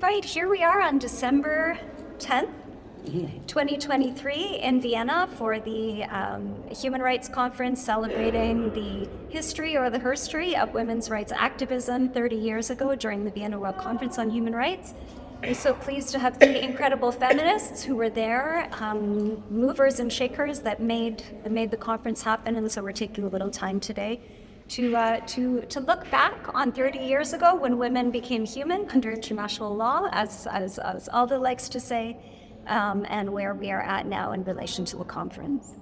Right, here we are on December 10th, 2023 in Vienna for the Human Rights Conference celebrating the history or the herstory of women's rights activism 30 years ago during the Vienna World Conference on Human Rights. We're so pleased to have three incredible feminists who were there, movers and shakers that made the conference happen, and so we're taking a little time today to look back on 30 years ago when women became human under international law, as Alda likes to say, and where we are at now in relation to the conference.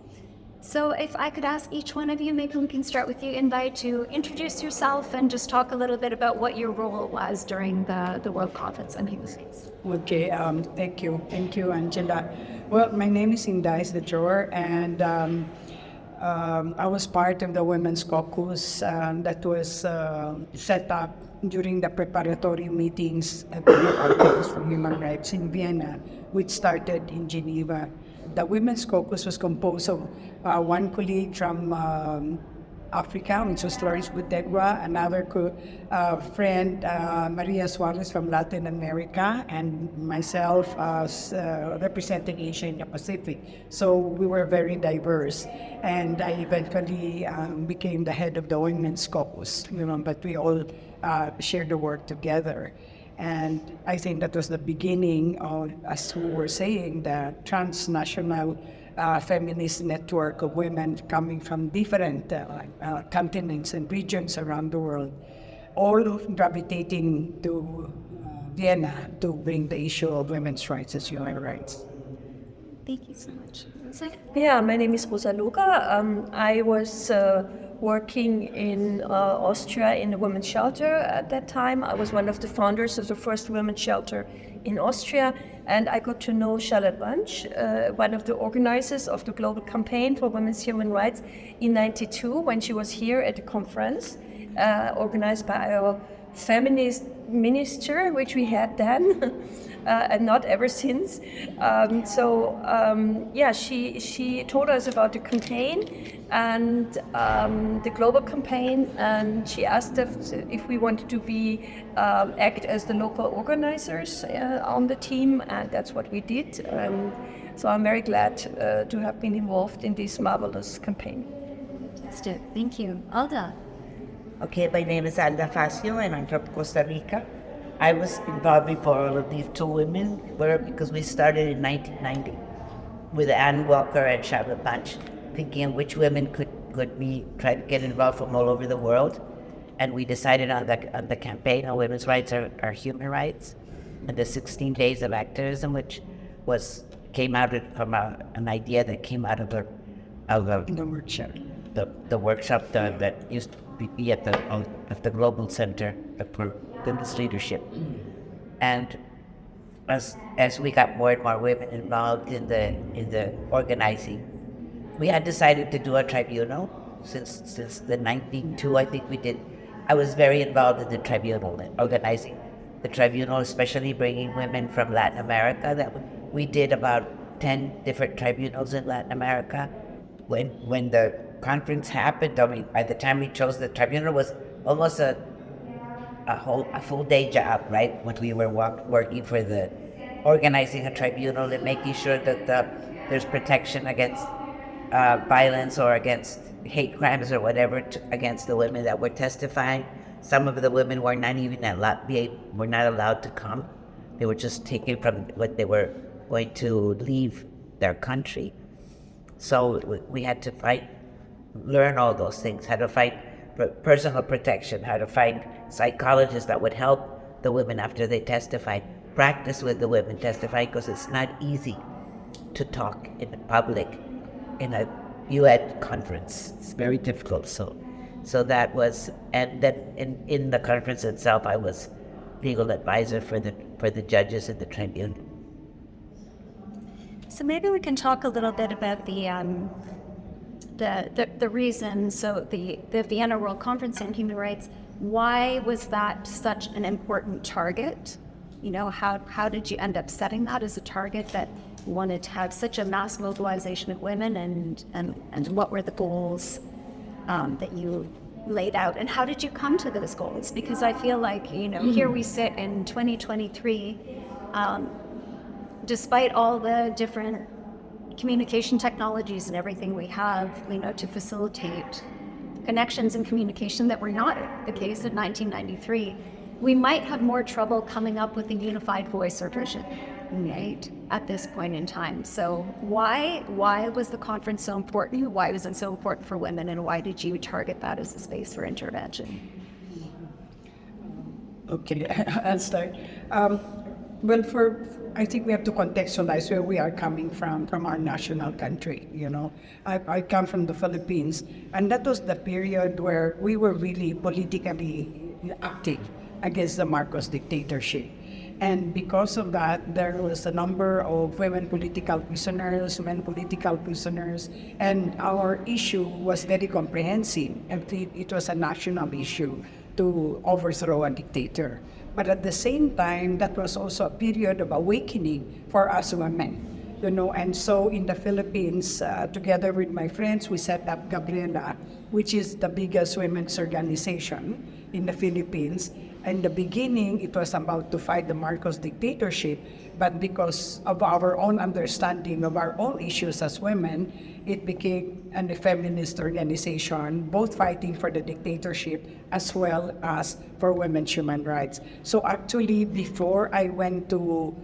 So if I could ask each one of you, maybe we can start with you, Indai, to introduce yourself and just talk a little bit about what your role was during the World Conference on Human Rights. Okay, thank you, Angela. Well, my name is Indai Sdjor, and I was part of the Women's Caucus that was set up during the preparatory meetings at the Caucus for Human Rights in Vienna, which started in Geneva. The Women's Caucus was composed of one colleague from Africa, which was Flores Butegua, another friend, Maria Suarez from Latin America, and myself representing Asia and the Pacific. So we were very diverse, and I eventually became the head of the Women's Caucus, but we all shared the work together. And I think that was the beginning of, as we were saying, the transnational feminist network of women coming from different continents and regions around the world, all gravitating to Vienna to bring the issue of women's rights as human rights. Thank you so much. Yeah, my name is Rosa Luga. I was working in Austria in a women's shelter at that time. I was one of the founders of the first women's shelter in Austria, and I got to know Charlotte Bunch, one of the organizers of the global campaign for women's human rights in '92 when she was here at a conference organized by our feminist minister, which we had then. And not ever since. She told us about the campaign and the global campaign, and she asked us if we wanted to act as the local organizers on the team, and that's what we did. So I'm very glad to have been involved in this marvelous campaign. Fantastic. Thank you. Alda. Okay, my name is Alda Facio, and I'm from Costa Rica. I was involved before all of these two women because we started in 1990 with Ann Walker and Charlotte Bunch, thinking of which women could we try to get involved from all over the world. And we decided on the campaign on women's rights are human rights, and the 16 days of activism, which came out from an idea that came out of the workshop. The workshop that used to be at the Global Center for Women's Leadership. And as we got more and more women involved in the organizing, we had decided to do a tribunal since the 92, I think we did. I was very involved in the tribunal, organizing the tribunal, especially bringing women from Latin America. That we did about 10 different tribunals in Latin America. When the conference happened, by the time we chose the tribunal, was almost a full day job, right? When we were working for organizing a tribunal and making sure that there's protection against violence or against hate crimes or whatever against the women that were testifying. Some of the women were not even allowed to come. They were just taken from what they were going to leave their country. So we had to learn all those things, how to fight personal protection, how to find psychologists that would help the women after they testified, practice with the women testifying, because it's not easy to talk in public in a UN conference. It's very difficult. So that was, and then in the conference itself, I was legal advisor for the judges in the tribunal. So maybe we can talk a little bit about the reason. So the Vienna World Conference on Human Rights, why was that such an important target? How did you end up setting that as a target that wanted to have such a mass mobilization of women, and what were the goals that you laid out, and how did you come to those goals? Because I feel like, here we sit in 2023, despite all the different communication technologies and everything we have, to facilitate connections and communication that were not the case in 1993, we might have more trouble coming up with a unified voice or vision, right, at this point in time. So why was the conference so important? Why was it so important for women, and why did you target that as a space for intervention? Okay, I'll start. Well, I think we have to contextualize where we are coming from our national country. I come from the Philippines, and that was the period where we were really politically active against the Marcos dictatorship. And because of that, there was a number of women political prisoners, men political prisoners, and our issue was very comprehensive. It was a national issue to overthrow a dictator. But at the same time, that was also a period of awakening for us women. And so in the Philippines, together with my friends, we set up Gabriela, which is the biggest women's organization in the Philippines. In the beginning, it was about to fight the Marcos dictatorship, but because of our own understanding of our own issues as women, it became a feminist organization, both fighting for the dictatorship as well as for women's human rights. So actually, before I went to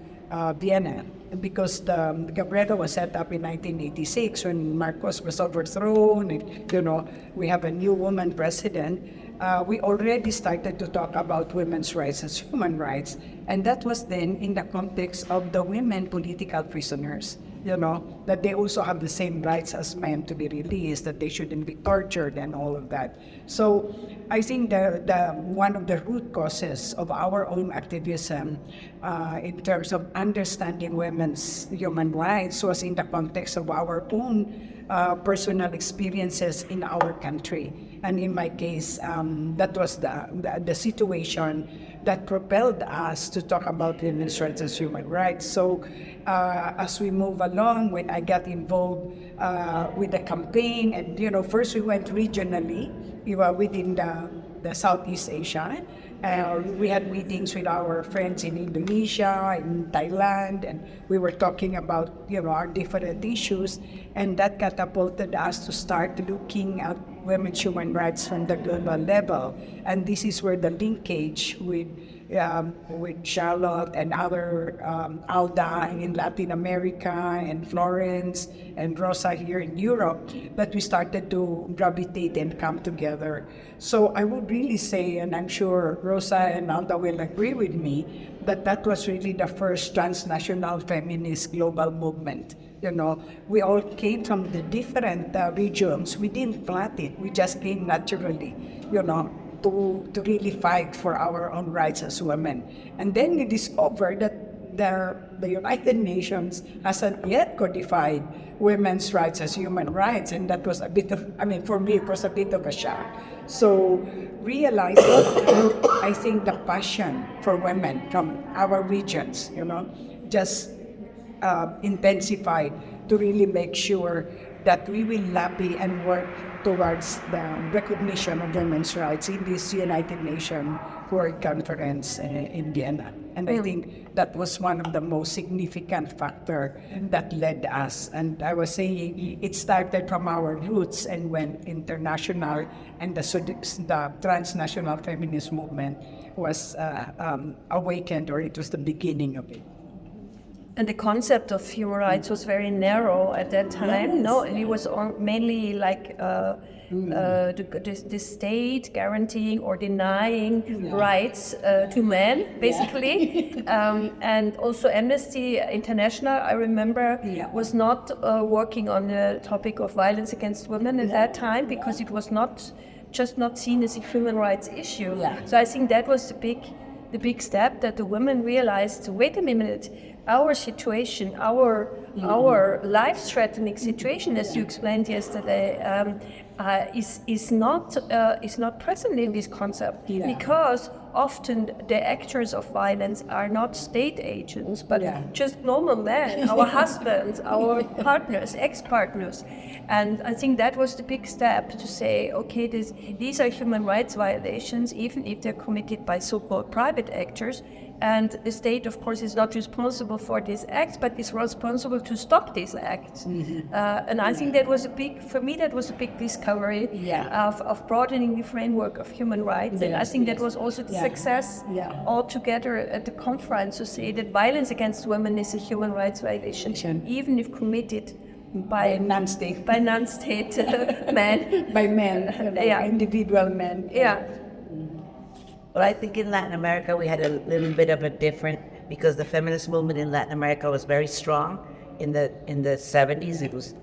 Vienna, because the Gabriela was set up in 1986 when Marcos was overthrown, we have a new woman president. We already started to talk about women's rights as human rights, and that was then in the context of the women political prisoners, that they also have the same rights as men to be released, that they shouldn't be tortured and all of that. So I think the one of the root causes of our own activism in terms of understanding women's human rights was in the context of our own personal experiences in our country. And in my case, that was the situation that propelled us to talk about women's rights as human rights. So as we move along, when I got involved with the campaign, and first we went regionally, within the Southeast Asia. We had meetings with our friends in Indonesia, in Thailand, and we were talking about our different issues, and that catapulted us to start looking at women's human rights from the global level. And this is where the linkage with Charlotte and other Alda in Latin America, and Florence and Rosa here in Europe, that we started to gravitate and come together. So I would really say, and I'm sure Rosa and Alda will agree with me, that was really the first transnational feminist global movement. We all came from the different regions. We didn't plan it. We just came naturally, to really fight for our own rights as women. And then we discovered that the United Nations hasn't yet codified women's rights as human rights, and that was for me, it was a bit of a shock. So realizing, I think the passion for women from our regions, just intensified to really make sure that we will lobby and work towards the recognition of women's rights in this United Nations World Conference in Vienna. And I think that was one of the most significant factors that led us. And I was saying it started from our roots and went international, and the transnational feminist movement was awakened, or it was the beginning of it. And the concept of human rights was very narrow at that time. Yes. And it was mainly like the state guaranteeing or denying rights to men, basically. And also Amnesty International, I remember, was not working on the topic of violence against women at that time, because it was not seen as a human rights issue. So I think that was the big step, that the women realized, wait a minute, our situation, our life-threatening situation, as you explained yesterday, is not present in this concept, because often the actors of violence are not state agents, but Yeah. just normal men, our husbands, our partners, ex-partners. And I think that was the big step to say, okay, these are human rights violations, even if they're committed by so-called private actors. And the state, of course, is not responsible for these acts, but is responsible to stop these acts. And I think that was for me, that was a big discovery of broadening the framework of human rights. And I think that was also the success altogether at the conference to say that violence against women is a human rights violation, even if committed by non-state, men. by men, individual men. Yeah. Well, I think in Latin America we had a little bit of a different, because the feminist movement in Latin America was very strong in the 70s. It was,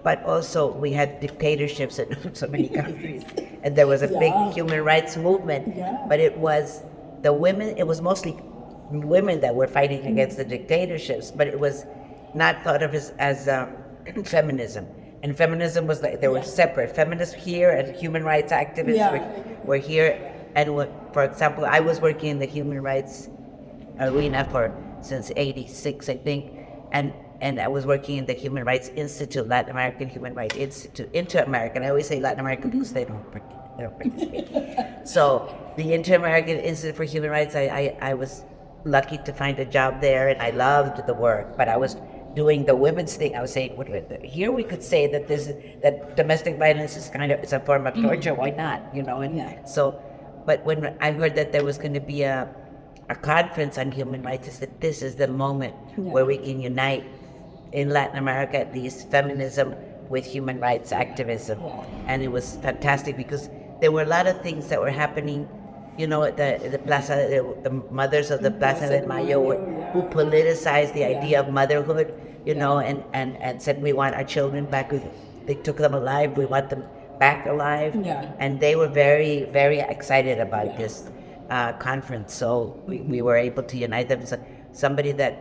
but also we had dictatorships in so many countries, and there was a big human rights movement. But it was the women. It was mostly women that were fighting against the dictatorships. But it was not thought of as feminism. And feminism was like they were separate. Feminists here and human rights activists were here. And for example, I was working in the human rights arena since '86, I think, and I was working in the Human Rights Institute, Latin American Human Rights Institute, Inter-American. I always say Latin American because they don't participate. So the Inter-American Institute for Human Rights, I was lucky to find a job there, and I loved the work, but I was doing the women's thing. I was saying, here we could say that domestic violence is it's a form of torture. Why not? So. But when I heard that there was going to be a conference on human rights, I said, this is the moment where we can unite, in Latin America at least, feminism with human rights activism. And it was fantastic because there were a lot of things that were happening, at the Plaza, the mothers of the Plaza de Mayo who politicized the idea of motherhood, and said, we want our children back. They took them alive, we want them back alive, and they were very, very excited about this conference. So we were able to unite them. So somebody that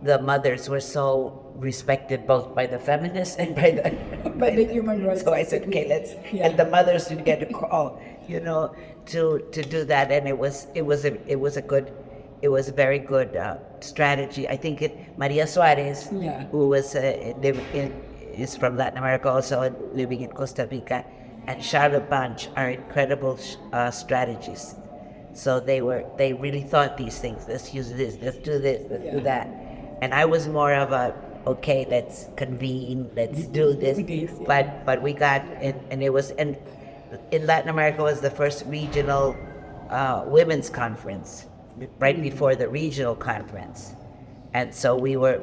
the mothers were so respected both by the feminists and by the human rights. So I said, okay, and the mothers didn't get a call, to do that, and it was a very good strategy. I think Maria Suarez, who was is from Latin America also and living in Costa Rica, and Charlotte Bunch are incredible strategists. So they really thought these things. Let's use this. Let's do this. Let's do that. And I was more of okay, let's convene. Let's do this. But we got and it was in Latin America was the first regional women's conference right before the regional conference. And so we were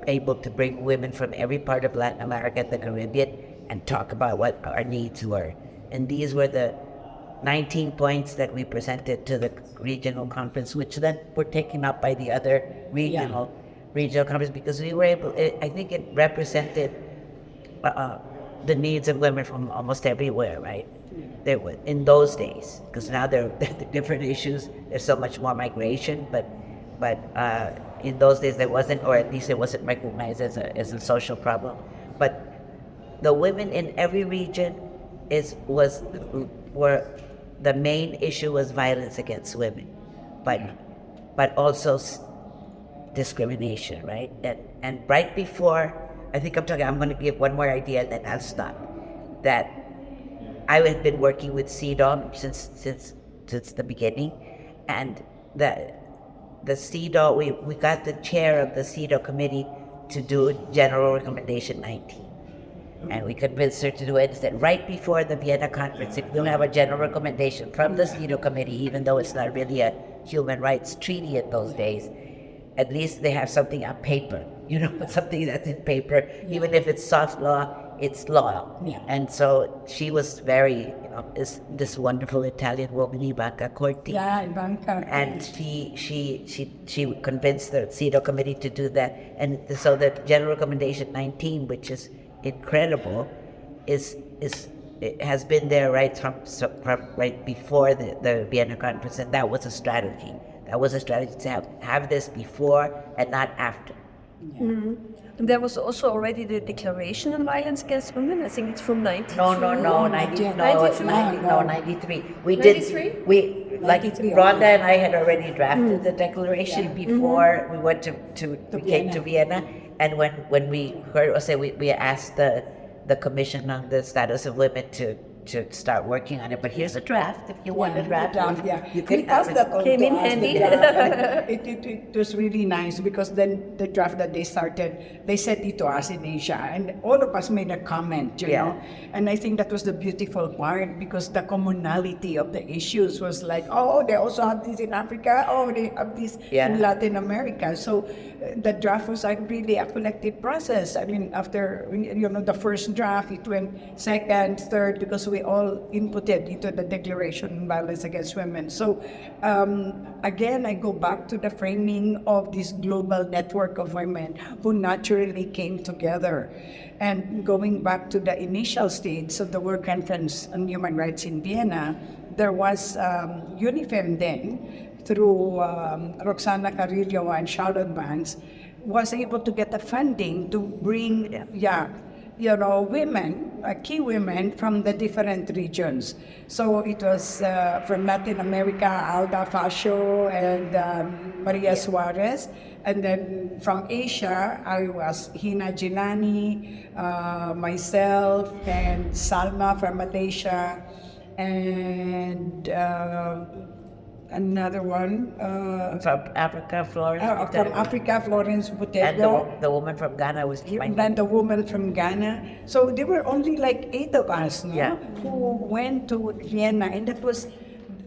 able to bring women from every part of Latin America, the Caribbean, and talk about what our needs were. And these were the 19 points that we presented to the regional conference, which then were taken up by the other regional conference, because we were able. I think it represented the needs of women from almost everywhere, right? There were in those days, because now there are different issues. There's so much more migration, but in those days there wasn't, or at least it wasn't recognized as a social problem. But the women in every region were the main issue was violence against women, but also discrimination, right? And right before, I'm going to give one more idea and then I'll stop. That I had been working with CEDAW since the beginning, and the CEDAW, we got the chair of the CEDAW committee to do General Recommendation 19. And we convinced her to do it and said, right before the Vienna conference, if we'll have a general recommendation from the CEDAW committee, even though it's not really a human rights treaty in those days, at least they have something on paper, something that's in paper, even if it's soft law, it's law. And so she was very, this wonderful Italian woman, Ivanka Corti. Ivanka. And she convinced the CEDAW committee to do that. And so the General Recommendation 19, which is incredible, it has been there right from right before the Vienna conference, and that was a strategy. That was a strategy to have this before and not after. Mm-hmm. And there was also already the Declaration on Violence Against Women. I think it's from 92. No, 93. We 93? did. like 93. Rhonda and I had already drafted the declaration before we went we came to Vienna, and when we heard, or say we asked the Commission on the Status of Women to start working on it. But here's a draft. If you want a draft, you They can passed have that it. on Came to in us, the handy. draft. It was really nice because then the draft that they started, they sent it to us in Asia, and all of us made a comment, you Yeah. know. And I think that was the beautiful part because the commonality of the issues was like, oh, they also have this in Africa, oh, they have this in Latin America. So the draft was like really a collective process. I mean, after the first draft, it went second, third, because we all inputted into the Declaration on Violence Against Women. So again, I go back to the framing of this global network of women who naturally came together. And going back to the initial stage of the World Conference on Human Rights in Vienna, there was UNIFEM then, through Roxana Carrillo and Charlotte Banks, was able to get the funding to bring, women, key women from the different regions. So it was from Latin America, Alda Fascio and Maria Suarez. And then from Asia, I was Hina Jilani, myself, and Salma from Malaysia, and another one. From Africa, Florence. From Africa, Florence And Butego. the woman from Ghana was And the woman from Ghana. So there were only like 8 of us, no? Yeah. Who went to Vienna, and that was.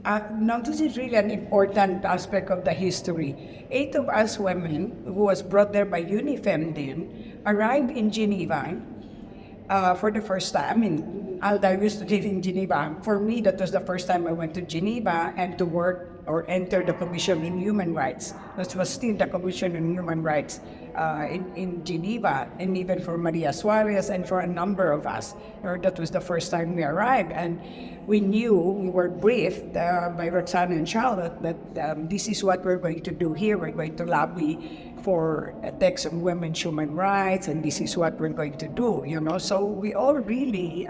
Now this is really an important aspect of the history. 8 of us women, who was brought there by UNIFEM then, arrived in Geneva for the first time. I mean, Alda used to live in Geneva. For me, that was the first time I went to Geneva and to work or enter the Commission on Human Rights. That was still the Commission on Human Rights in Geneva, and even for Maria Suarez and for a number of us. That was the first time we arrived, and we knew, we were briefed by Roxana and Charlotte that this is what we're going to do here. We're going to lobby for a text on women's human rights, and this is what we're going to do, So we all really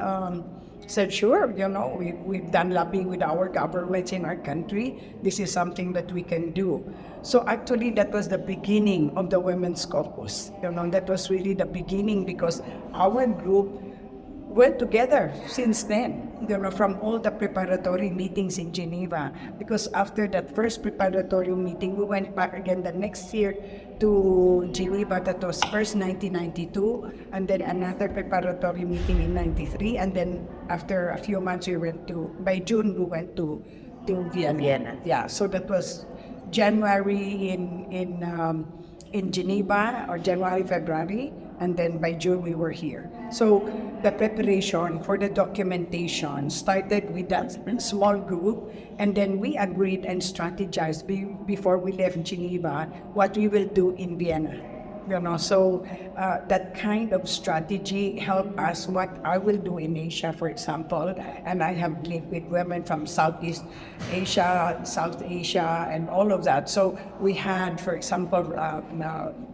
said, sure, we've done lobbying with our governments in our country. This is something that we can do. So actually, that was the beginning of the Women's Caucus. That was really the beginning because our group went together since then, from all the preparatory meetings in Geneva. Because after that first preparatory meeting, we went back again the next year to Geneva. That was first 1992, and then another preparatory meeting in 93. And then after a few months, by June, we went to Vienna. Yeah, so that was January in Geneva, or January, February. And then by June, we were here. So the preparation for the documentation started with that small group, and then we agreed and strategized before we left Geneva what we will do in Vienna. So that kind of strategy helped us what I will do in Asia, for example. And I have lived with women from Southeast Asia, South Asia, and all of that. So we had, for example,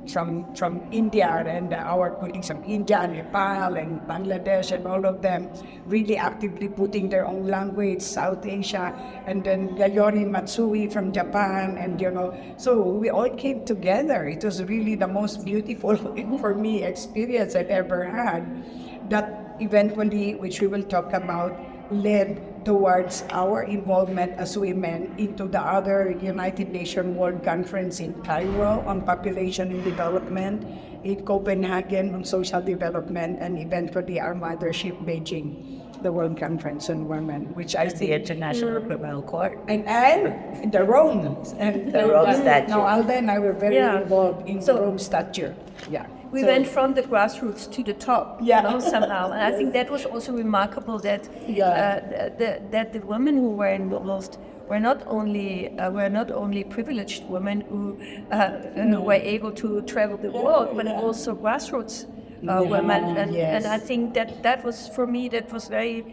from India and our colleagues from India, Nepal, and Bangladesh, and all of them really actively putting their own language, South Asia, and then Yayori Matsui from Japan, and so we all came together. It was really the most beautiful, for me, experience I've ever had. That eventually, which we will talk about, led towards our involvement as women into the other United Nations World Conference in Cairo on population and development, in Copenhagen on social development, and eventually our mothership, Beijing, the World Conference on Women, which I think the International Criminal Court. and the Rome and The Rome Statute. Now Alda and I were very Yeah. involved in So- the Rome Statute. Yeah. We So- went from the grassroots to the top, somehow. And I think that was also remarkable that that the women who were involved were not only privileged women who were able to travel the world, but also grassroots women. And I think that was, for me, that was very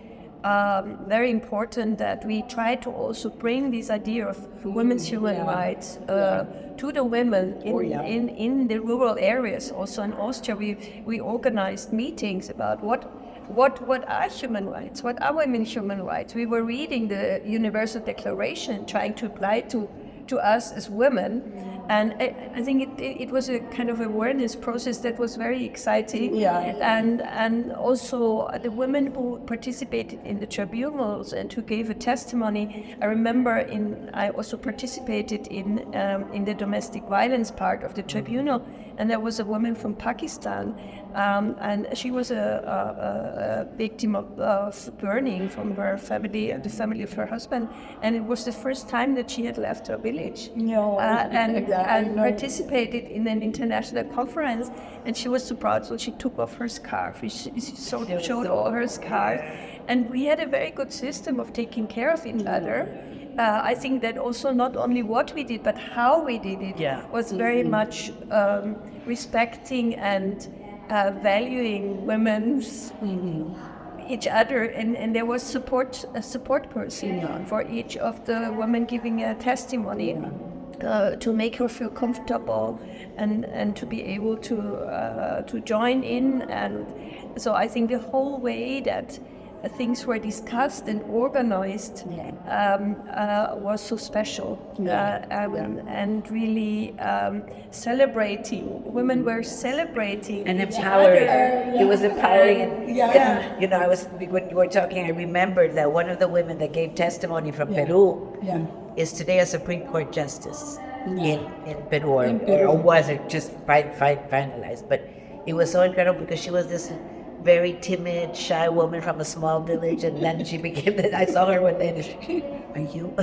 important, that we try to also bring this idea of women's human rights to the women in the rural areas. Also in Austria, we organized meetings about what are human rights? What are women's human rights? We were reading the Universal Declaration, trying to apply to us as women. And I think it was a kind of awareness process that was very exciting. Yeah. And also the women who participated in the tribunals and who gave a testimony. I remember I also participated in the domestic violence part of the tribunal, and there was a woman from Pakistan, and she was a victim of burning from her family, the family of her husband, and it was the first time that she had left her village. No, And participated in an international conference, and she was so proud. So she took off her scarf. She showed all her scars, and we had a very good system of taking care of each other. I think that also not only what we did, but how we did it was very much respecting and valuing women's each other, and there was a support person for each of the women giving a testimony. To make her feel comfortable and to be able to join in. And so I think the whole way that things were discussed and organized was so special. And really celebrating. Women were celebrating And each empowering. other. It was empowering. And, Yeah. you know, when you were talking, I remembered that one of the women that gave testimony from Peru is today a Supreme Court justice in Peru, or was it just finalized? But it was so incredible because she was this very timid, shy woman from a small village, and then she became. I saw her one day. And she, are you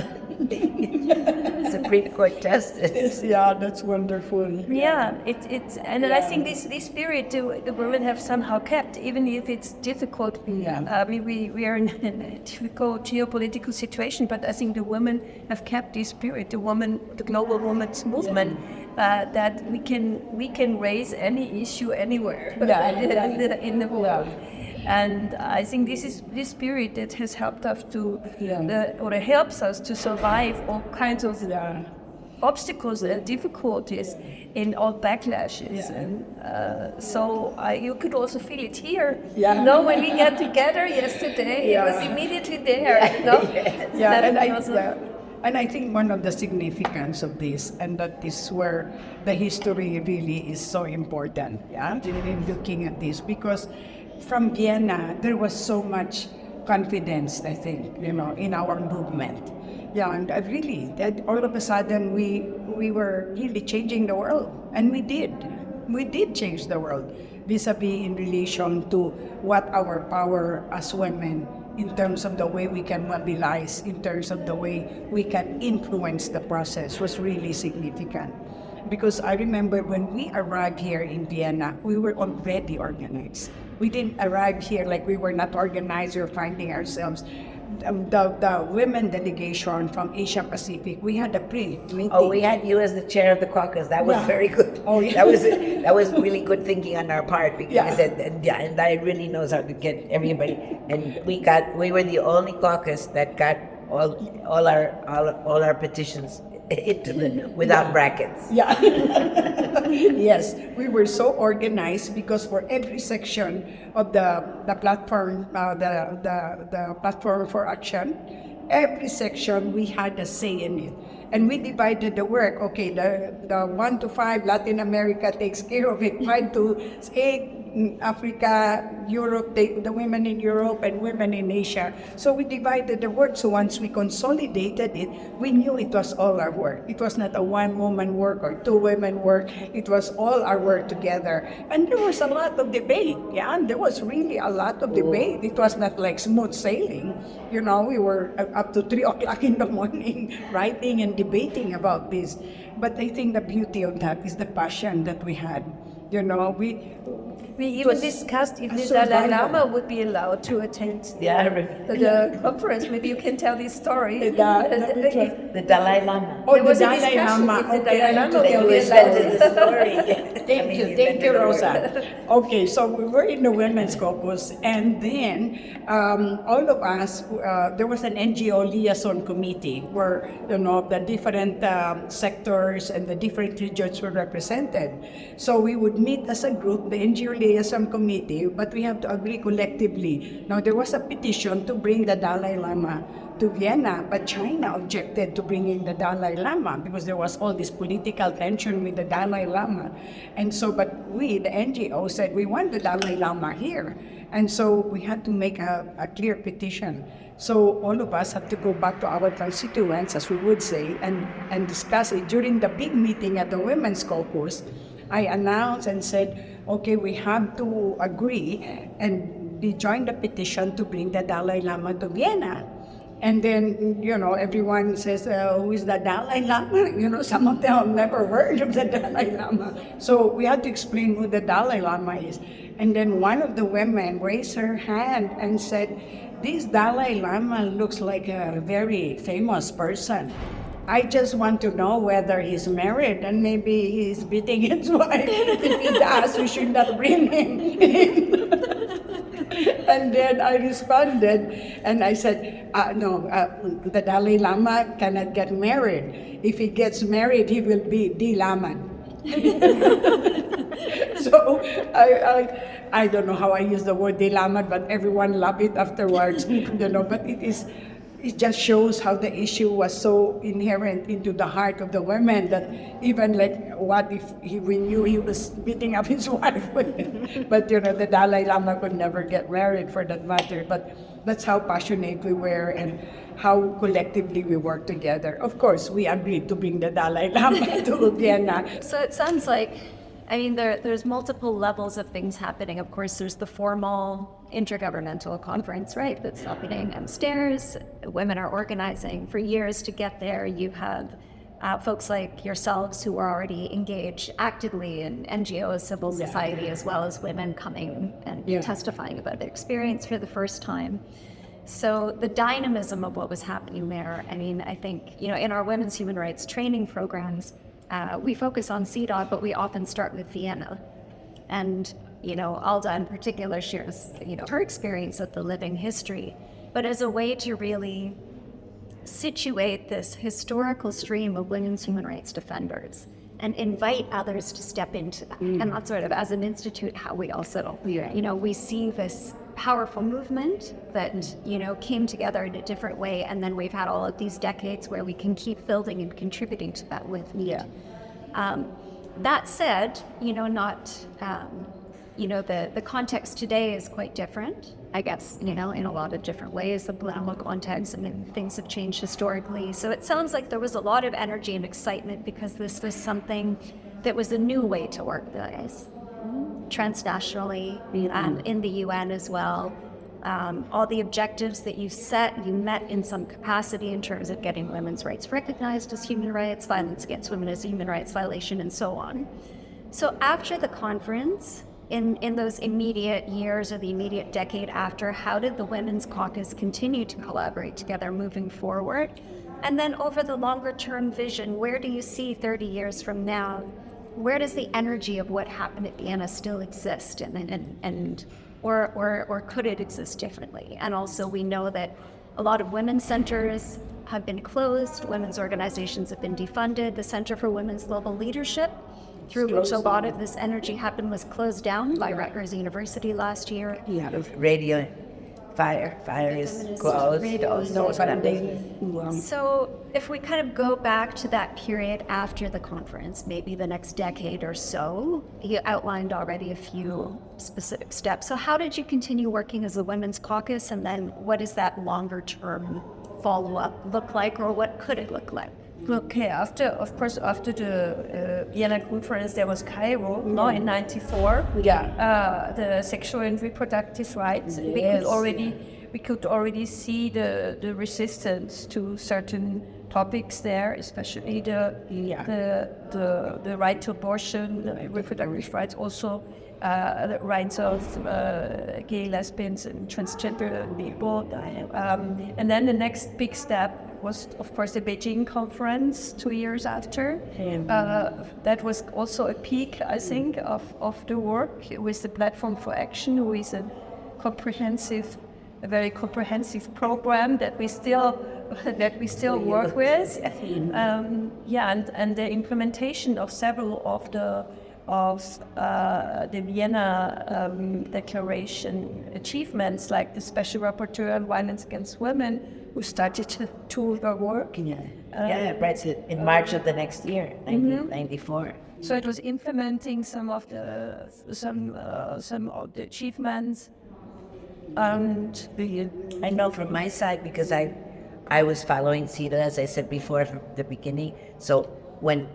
Supreme Court justice? Yeah, that's wonderful. Yeah, and I think this spirit the women have somehow kept, even if it's difficult. We are in a difficult geopolitical situation, but I think the women have kept this spirit. The global women's movement, that we can raise any issue anywhere in the world. And I think this is this spirit that has helped us helps us to survive all kinds of obstacles and difficulties in all backlashes. And so you could also feel it here. Yeah. You know, when we get together yesterday, it was immediately there. You know? And I think one of the significance of this, and that is where the history really is so important, in looking at this, because from Vienna, there was so much confidence, I think, in our movement. Yeah, and really, that all of a sudden, we were really changing the world, and we did. We did change the world, vis-a-vis in relation to what our power as women, in terms of the way we can mobilize, in terms of the way we can influence the process, was really significant. Because I remember when we arrived here in Vienna, we were already organized. We didn't arrive here like we were not organized or finding ourselves. The women delegation from Asia Pacific, we had a pre-meeting. Oh, we had you as the chair of the caucus. That was very good. Oh, yeah. That was really good thinking on our part, because and I really knows how to get everybody. And we were the only caucus that got all our petitions without brackets. Yeah. Yes, we were so organized because for every section of the platform, the platform for action, every section we had a say in it. And we divided the work. Okay, the 1 to 5, Latin America takes care of it. 5 to 8, Africa, Europe, the women in Europe and women in Asia. So we divided the work. So once we consolidated it, we knew it was all our work. It was not a one-woman work or two women work. It was all our work together. And there was a lot of debate. Yeah, and there was really a lot of debate. It was not like smooth sailing. You know, we were up to 3 o'clock in the morning writing and debating about this. But I think the beauty of that is the passion that we had. You know, we even discussed if the Dalai Lama would be allowed to attend the conference. Maybe you can tell this story. The Dalai Lama. Oh, the Dalai Lama. Thank you, Rosa. Okay, so we were in the Women's Caucus, and then all of us, there was an NGO liaison committee where, the different sector senators and the different regions were represented. So we would meet as a group, the NGO Liaison Committee, but we have to agree collectively. Now, there was a petition to bring the Dalai Lama to Vienna, but China objected to bringing the Dalai Lama because there was all this political tension with the Dalai Lama. And so, but we, the NGO, said we want the Dalai Lama here. And so we had to make a clear petition. So all of us have to go back to our constituents, as we would say, and discuss it. During the big meeting at the Women's Caucus, I announced and said, okay, we have to agree and we joined the petition to bring the Dalai Lama to Vienna. And then, everyone says, who is the Dalai Lama? Some of them have never heard of the Dalai Lama. So we had to explain who the Dalai Lama is. And then one of the women raised her hand and said, this Dalai Lama looks like a very famous person. I just want to know whether he's married and maybe he's beating his wife. If he does, we should not bring him in. And then I responded and I said, no, the Dalai Lama cannot get married. If he gets married, he will be Dilaman. So I don't know how I use the word Dilaman, but everyone loved it afterwards. But it just shows how the issue was so inherent into the heart of the women that even what if we knew he was beating up his wife? But the Dalai Lama could never get married for that matter. But that's how passionate we were and how collectively we worked together. Of course, we agreed to bring the Dalai Lama to Vienna. So it sounds like, there's multiple levels of things happening. Of course, there's the formal intergovernmental conference, right, that's happening upstairs. Women are organizing for years to get there. You have folks like yourselves who are already engaged actively in NGOs, civil society, as well as women coming and testifying about their experience for the first time. So the dynamism of what was happening there, I think, in our women's human rights training programs, we focus on CDAW, but we often start with Vienna. And, Alda in particular shares, her experience of the living history, but as a way to really situate this historical stream of women's human rights defenders and invite others to step into that. And that's sort of, as an institute, how we also, we see this powerful movement that, came together in a different way. And then we've had all of these decades where we can keep building and contributing to that with me. That said, the context today is quite different, I guess, in a lot of different ways, the political context, things have changed historically. So it sounds like there was a lot of energy and excitement because this was something that was a new way to organize transnationally, in the UN as well. All the objectives that you set, you met in some capacity in terms of getting women's rights recognized as human rights, violence against women as a human rights violation, and so on. So after the conference, in those immediate years or the immediate decade after, how did the Women's Caucus continue to collaborate together moving forward? And then over the longer term vision, where do you see 30 years from now? Where does the energy of what happened at Vienna still exist, or could it exist differently? And also, we know that a lot of women's centers have been closed, women's organizations have been defunded. The Center for Women's Global Leadership, through which a lot of this energy happened, was closed down by Rutgers University last year. Radio, fire is closed. So if we kind of go back to that period after the conference, maybe the next decade or so, you outlined already a few specific steps. So how did you continue working as a Women's Caucus, and then what does that longer term follow-up look like, or what could it look like? Okay, after the Vienna conference, there was Cairo, in '94. The sexual and reproductive rights. We could already see the resistance to certain topics there, especially the right to abortion, reproductive rights, also the rights of gay, lesbians, and transgender people. And then the next big step was, of course, the Beijing conference 2 years after. That was also a peak, I think, of the work with the Platform for Action, who is a very comprehensive program that we still that we still work with. And the implementation of several of the Vienna Declaration achievements, like the Special Rapporteur on Violence Against Women, who started to tour her work. Right. In March of the next year, 1994. So it was implementing some of the achievements, and I know from my side because I was following CEDAW, as I said before, from the beginning. So when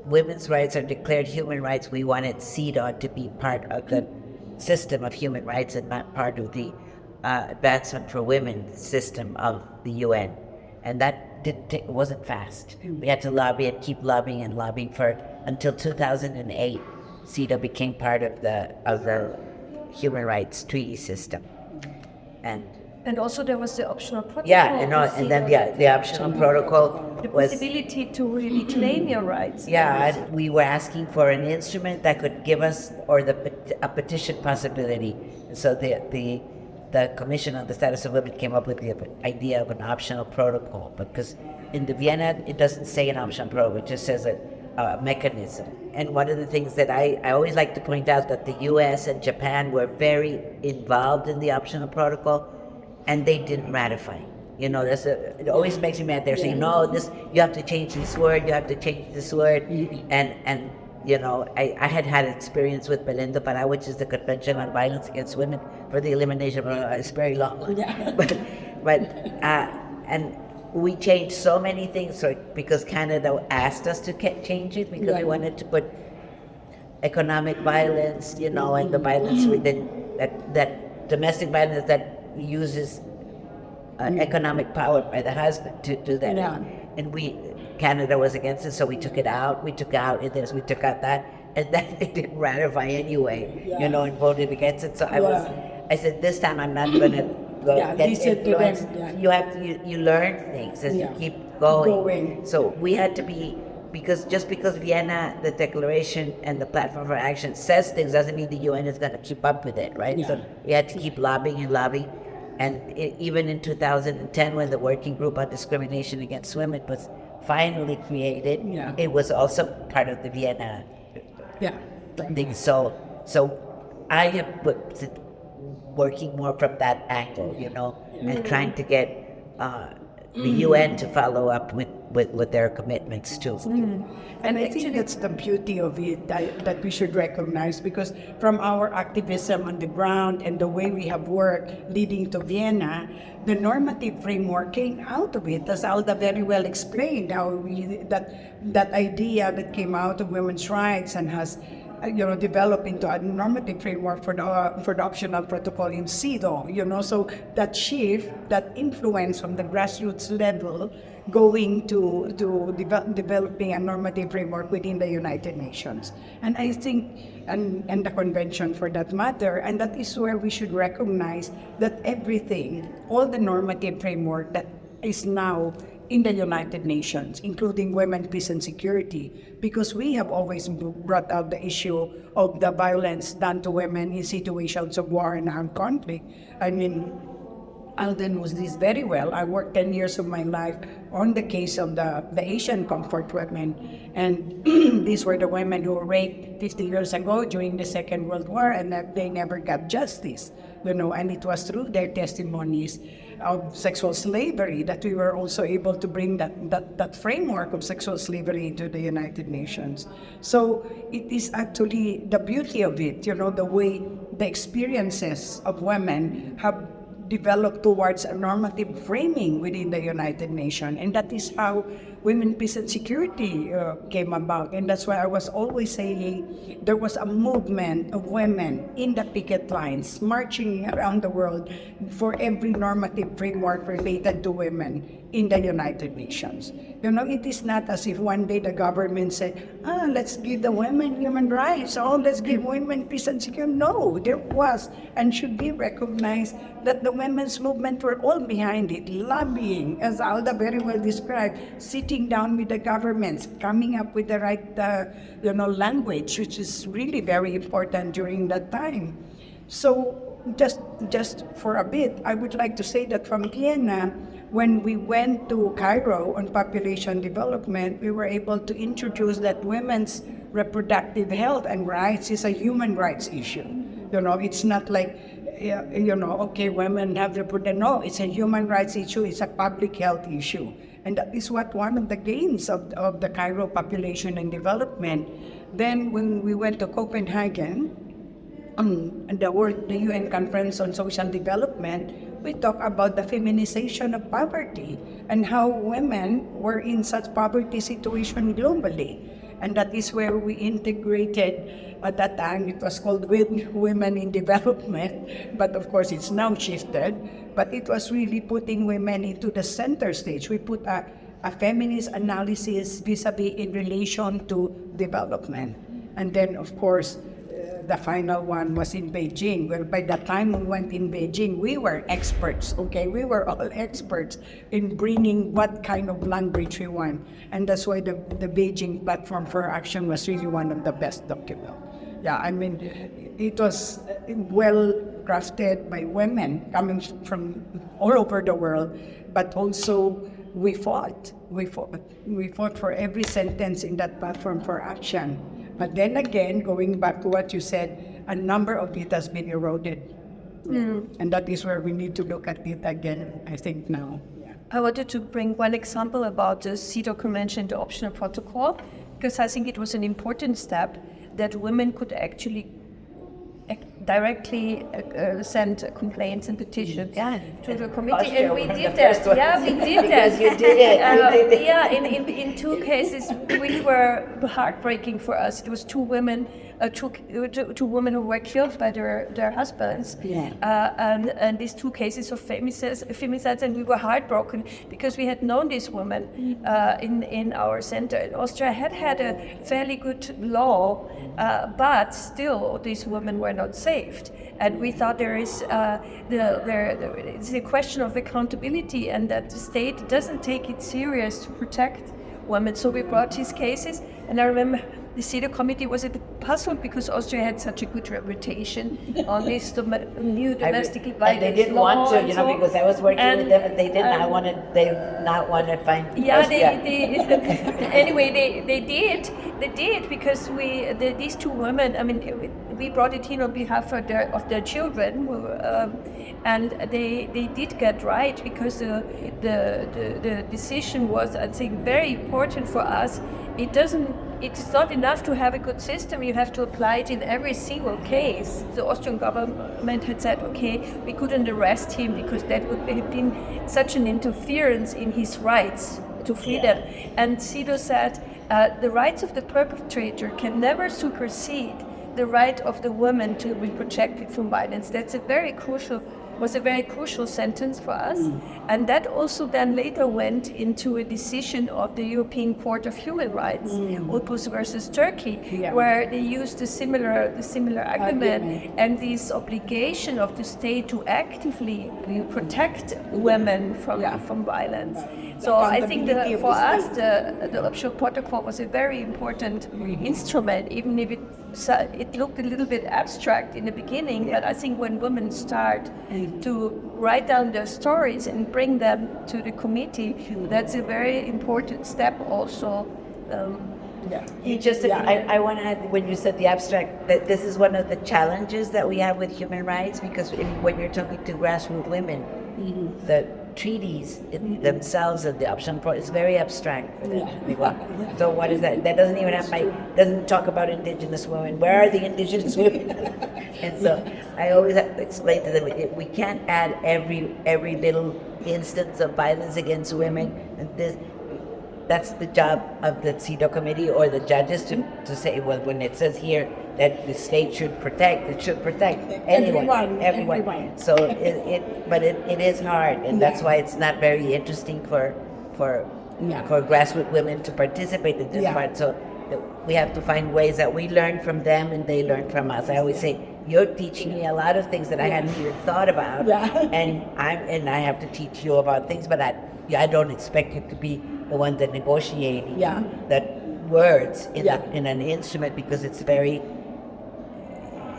women's rights are declared human rights, we wanted CEDAW to be part of the system of human rights and not part of the advancement for women system of the UN. And that wasn't fast. We had to lobby and keep lobbying and lobbying for it until 2008. CEDAW became part of the human rights treaty system. And also there was the optional protocol. And then the optional protocol the was possibility to really claim your rights. and we were asking for an instrument that could give us a petition possibility. And so the Commission on the Status of Women came up with the idea of an optional protocol, because in the Vienna it doesn't say an optional protocol, it just says a mechanism. And one of the things that I always like to point out that the US and Japan were very involved in the optional protocol, and they didn't ratify. It always makes me mad. They're saying, no, you have to change this word, and I had experience with Belinda Pará, which is the Convention on Violence Against Women for the Elimination of it's very long. And we changed so many things because Canada asked us to change it because we wanted to put economic violence, and the violence within that domestic violence that uses economic power by the husband to do that. And Canada was against it, so we took it out. We took out this, we took out that, and then they didn't ratify anyway, and voted against it. So I said, this time I'm not going to get influenced. You learn things as you keep going. So we had to be, because Vienna, the Declaration and the Platform for Action says things doesn't mean the UN is going to keep up with it, right? So we had to keep lobbying and lobbying. And even in 2010, when the Working Group on Discrimination Against Women was finally created, it was also part of the Vienna thing. So I have been working more from that angle, and trying to get the UN to follow up with their commitments too. And I think that's the beauty of it that we should recognize, because from our activism on the ground and the way we have worked leading to Vienna, the normative framework came out of it, as Alda very well explained, how that idea that came out of women's rights and has developed into a normative framework for the optional protocol in CEDAW, so that shift, that influence from the grassroots level going to developing a normative framework within the United Nations. And I think, and the convention for that matter, and that is where we should recognize that everything, all the normative framework that is now in the United Nations, including women, peace, and security, because we have always brought out the issue of the violence done to women in situations of war and armed conflict. I mean, Alden knows this very well. I worked 10 years of my life on the case of the Asian comfort women. And these were the women who were raped 50 years ago during the Second World War, and that they never got justice, and it was through their testimonies of sexual slavery that we were also able to bring that framework of sexual slavery into the United Nations. So it is actually the beauty of it, the way the experiences of women have developed towards a normative framing within the United Nations. And that is how women, peace, and security came about. And that's why I was always saying there was a movement of women in the picket lines marching around the world for every normative framework related to women in the United Nations. It is not as if one day the government said, let's give the women human rights, let's give women peace and security. No, there was and should be recognized that the women's movement were all behind it, lobbying, as Alda very well described, sitting down with the governments, coming up with the right language, which is really very important during that time. So just for a bit, I would like to say that from Vienna, when we went to Cairo on population development, we were able to introduce that women's reproductive health and rights is a human rights issue. It's not like, okay, women have reproductive. No, it's a human rights issue. It's a public health issue. And that is what one of the gains of the Cairo population and development. Then when we went to Copenhagen, the UN Conference on Social Development, we talk about the feminization of poverty and how women were in such poverty situation globally. And that is where we integrated, at that time it was called Women in Development, but of course it's now shifted. But it was really putting women into the center stage. We put a feminist analysis vis-a-vis in relation to development. And then of course, the final one was in Beijing. Well, by the time we went in Beijing, we were experts, okay? We were all experts in bringing what kind of language we want. And that's why the Beijing Platform for Action was really one of the best documents. Yeah, I mean, it was well crafted by women coming from all over the world, but also we fought for every sentence in that Platform for Action. But then again, going back to what you said, a number of it has been eroded. And that is where we need to look at it again, I think now. Yeah. I wanted to bring one example about the CEDAW Convention, the optional protocol, because I think it was an important step that women could actually directly send complaints and petitions to the committee, Austria and we was did the that. first one. Yeah, we did that. You did it. Yeah, in two cases, which were heartbreaking for us. It was two women who were killed by their husbands. And these two cases of femicides, and we were heartbroken because we had known these women in our center. Austria had a fairly good law, but still these women were not saved. And we thought there is it's a question of accountability, and that the state doesn't take it serious to protect women. So we brought these cases, and I remember the CEDAW committee was a bit puzzled because Austria had such a good reputation on this new domestic violence and they didn't law want to, and you know, so. because I was working with them, and they did not want to. They not want to find. Yeah, Austria. they did because these two women. I mean, we brought it in on behalf of their children, and they did get right because the decision was, I think, very important for us. It's not enough to have a good system, you have to apply it in every single case. The Austrian government had said, okay, we couldn't arrest him because that would have been such an interference in his rights to freedom. And CEDAW said, the rights of the perpetrator can never supersede the right of the woman to be protected from violence. That's was a very crucial sentence for us. And that also then later went into a decision of the European Court of Human Rights, Opus versus Turkey, where they used the similar argument and this obligation of the state to actively protect women from violence. So I think for us the optional protocol was a very important instrument, even if it looked a little bit abstract in the beginning, but I think when women start to write down their stories and bring them to the committee, that's a very important step also. I want to add, when you said the abstract, that this is one of the challenges that we have with human rights, because when you're talking to grassroots women, the treaties themselves and the option is very abstract for them. So what is that? That doesn't even doesn't talk about indigenous women. Where are the indigenous women? And so I always have to explain to them, we can't add every little instance of violence against women. And that's the job of the CEDAW committee or the judges to say, well, when it says here that the state should protect, it should protect everyone. So it is hard, and that's why it's not very interesting for grassroots women to participate in this part. So we have to find ways that we learn from them and they learn from us. I always say, you're teaching me a lot of things that I hadn't even thought about, and I have to teach you about things, but I don't expect you to be the one that negotiating that words in an instrument, because it's very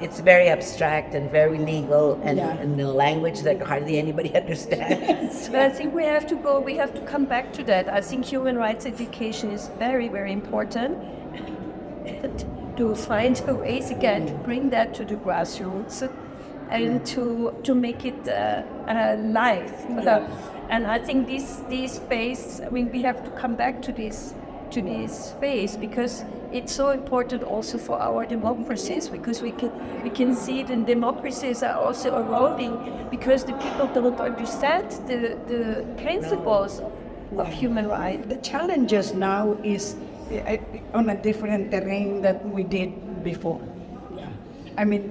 it's very abstract and very legal and Yeah. in the language that hardly anybody understands. But I think we have to come back to that. I think human rights education is very, very important to find ways again to bring that to the grassroots and to make it live. And I think this phase, I mean, we have to come back to this phase because it's so important also for our democracies, because we can see the democracies are also eroding because the people don't understand the principles of human rights. The challenges now is on a different terrain that we did before. I mean,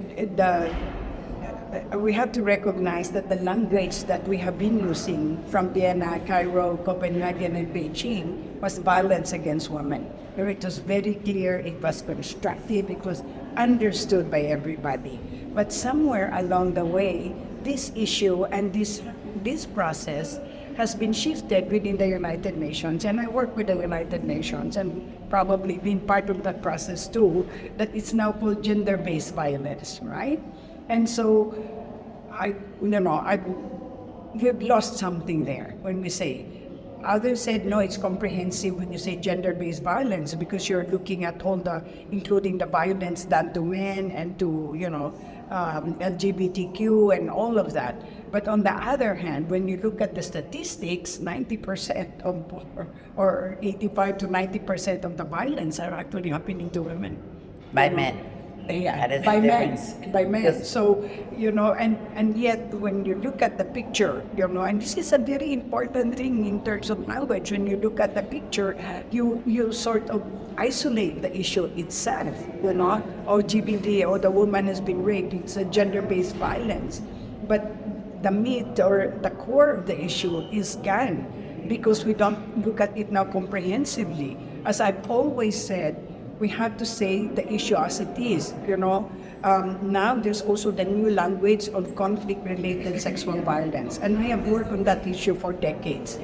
we have to recognize that the language that we have been using from Vienna, Cairo, Copenhagen, and Beijing was violence against women. Where it was very clear, it was constructive, it was understood by everybody. But somewhere along the way, this issue and this process has been shifted within the United Nations, and I work with the United Nations and probably been part of that process too, that it's now called gender-based violence, right? And so, we've lost something there when we say. Others said, no, it's comprehensive when you say gender-based violence because you're looking at all including the violence done to men and to, LGBTQ and all of that. But on the other hand, when you look at the statistics, 90% or 85 to 90% of the violence are actually happening to women. By men. Yeah, That is by the men, difference. by men. Yes. So, and yet when you look at the picture, and this is a very important thing in terms of language, when you look at the picture, you sort of isolate the issue itself, LGBT, or the woman has been raped, it's a gender-based violence. But the meat or the core of the issue is gone because we don't look at it now comprehensively. As I've always said, we have to say the issue as it is, Now there's also the new language of conflict-related sexual violence. And I have worked on that issue for decades,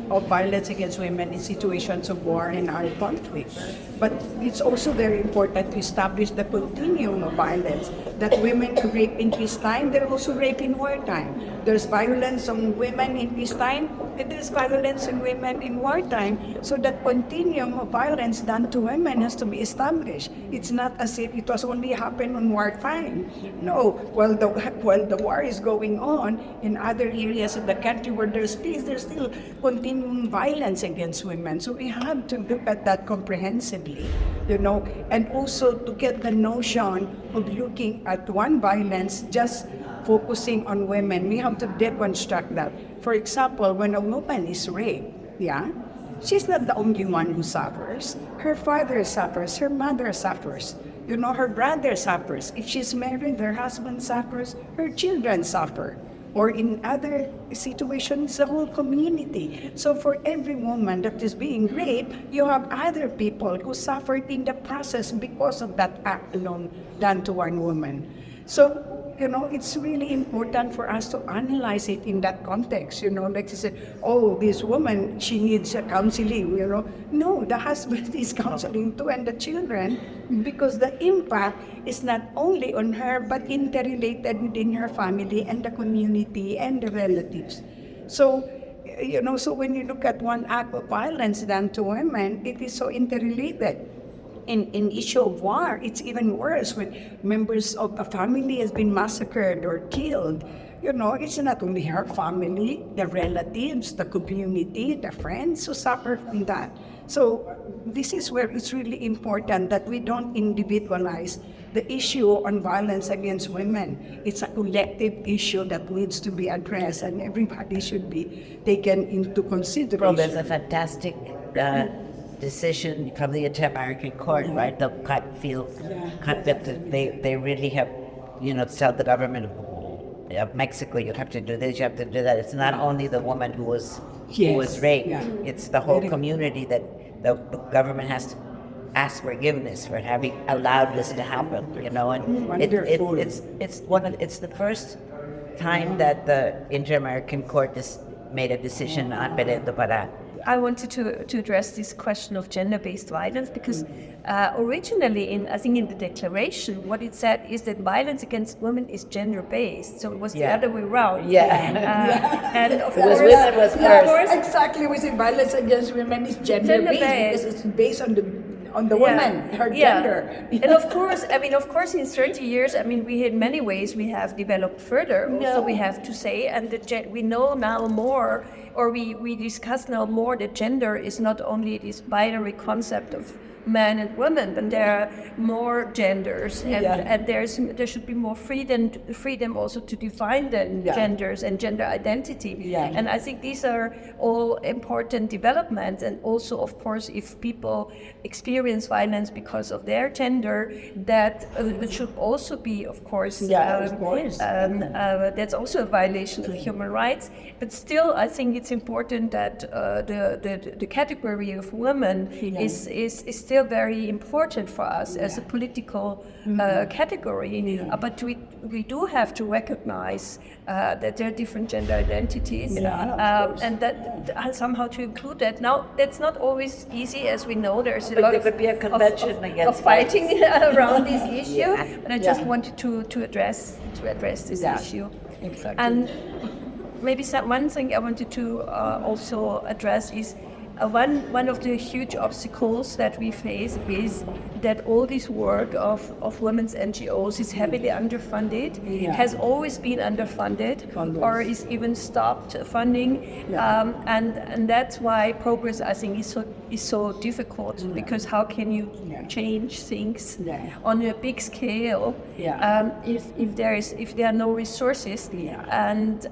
of violence against women in situations of war and armed conflict. But it's also very important to establish the continuum of violence, that women rape in peacetime, they're also rape in wartime. There's violence on women in peacetime, and there's violence on women in wartime. So that continuum of violence done to women has to be established. It's not as if it was only happened on wartime. No, while the war is going on in other areas of the country where there's peace, there's still continuing violence against women. So we have to look at that comprehensively, and also to get the notion of looking at one violence just focusing on women. We have to deconstruct that. For example, when a woman is raped, she's not the only one who suffers. Her father suffers, her mother suffers, her brother suffers. If she's married, her husband suffers, her children suffer. Or in other situations, the whole community. So for every woman that is being raped, you have other people who suffered in the process because of that act alone done to one woman. So, it's really important for us to analyze it in that context. Like you said, this woman, she needs counseling, No, the husband is counseling too, and the children, because the impact is not only on her, but interrelated within her family and the community and the relatives. So, so when you look at one act of violence done to women, it is so interrelated. In issue of war, it's even worse when members of a family has been massacred or killed. It's not only her family, the relatives, the community, the friends who suffer from that. So this is where it's really important that we don't individualize the issue on violence against women. It's a collective issue that needs to be addressed, and everybody should be taken into consideration. Well, there's a fantastic decision from the Inter-American Court, right? The that they really have, tell the government of Mexico, you have to do this, you have to do that. It's not only the woman who was raped; it's the whole community that the government has to ask forgiveness for having allowed this to happen. And it's the first time that the Inter-American Court has made a decision on Perito para I wanted to address this question of gender-based violence because originally, I think in the declaration, what it said is that violence against women is gender-based. So it was the other way around. And of course, women was first. Exactly, we say violence against women is gender-based because it's based on the woman, her gender. And of course, in 30 years, we in many ways we have developed further. Also, we have to say, and we know now more, or we discuss now more that gender is not only this binary concept of men and women, but there are more genders, and there should be more freedom also to define the genders and gender identity. And I think these are all important developments. And also, of course, if people experience violence because of their gender, that should also be, of course, that's also a violation of human rights. But still, I think it's important that the category of women is still very important for us as a political category. But we do have to recognize that there are different gender identities, and that somehow to include that. Now, that's not always easy, as we know. There's a lot there could be a convention against of fighting around this issue. But I just wanted to address this issue. Exactly. And maybe one thing I wanted to also address is one of the huge obstacles that we face is that all this work of women's NGOs is heavily underfunded, has always been underfunded, or is even stopped funding, and that's why progress, I think, is so difficult, because how can you change things on a big scale if there are no resources? And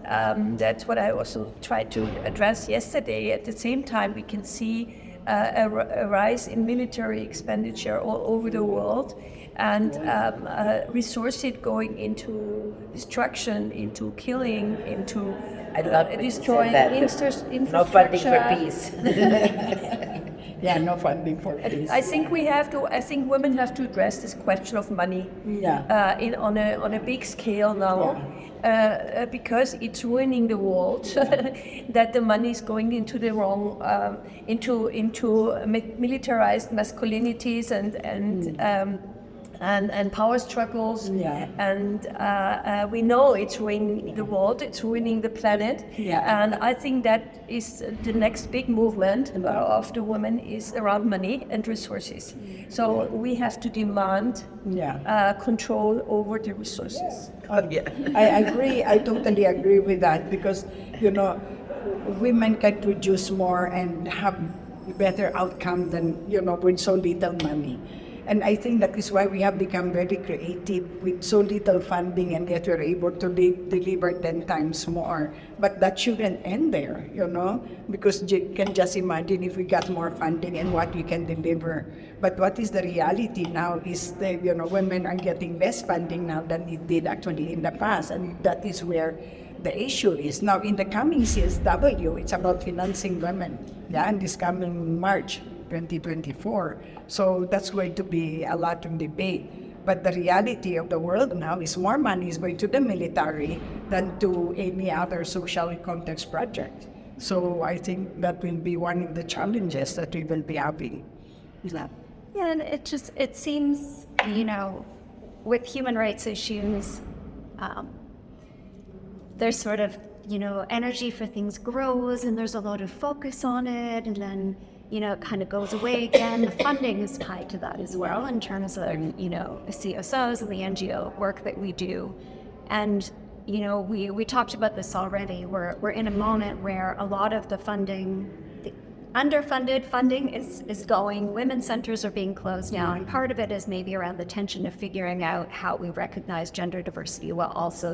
that's what I also tried to address yesterday. At the same time, we can see a rise in military expenditure all over the world, and resources going into destruction, into killing, into destroying infrastructure. No funding for peace. No funding for peace. I think women have to address this question of money on a big scale now. Because it's ruining the world, that the money is going into the wrong, into militarized masculinities and power struggles, and we know it's ruining the world, it's ruining the planet, and I think that is the next big movement of the women is around money and resources. So we have to demand control over the resources. I agree. I totally agree with that, because women can produce more and have better outcome than with so little money. And I think that is why we have become very creative with so little funding, and yet we're able to deliver 10 times more. But that shouldn't end there, because you can just imagine if we got more funding and what we can deliver. But what is the reality now is that, women are getting less funding now than it did actually in the past. And that is where the issue is. Now, in the coming CSW, it's about financing women, and this coming March 2024. So that's going to be a lot of debate. But the reality of the world now is more money is going to the military than to any other social context project. So I think that will be one of the challenges that we will be having. And it seems, with human rights issues, there's sort of, energy for things grows, and there's a lot of focus on it, and then it kind of goes away again. The funding is tied to that as well in terms of, the CSOs and the NGO work that we do. And, we talked about this already. We're in a moment where a lot of the funding, the underfunded funding is going. Women's centers are being closed down. And part of it is maybe around the tension of figuring out how we recognize gender diversity while also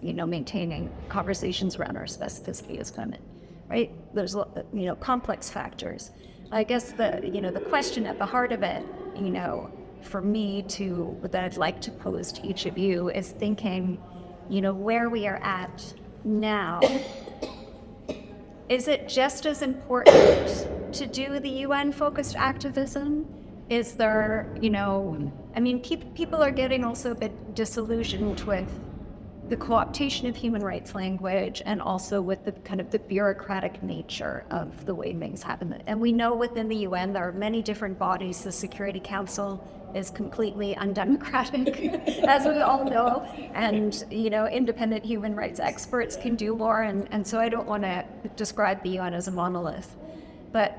maintaining conversations around our specificity as women. Right? There's complex factors. I guess the question at the heart of it, for me that I'd like to pose to each of you is thinking, where we are at now. Is it just as important to do the UN-focused activism? Is there, people are getting also a bit disillusioned with the co-optation of human rights language and also with the kind of the bureaucratic nature of the way things happen. And we know within the UN there are many different bodies. The Security Council is completely undemocratic, as we all know, and independent human rights experts can do more, and so I don't want to describe the UN as a monolith. But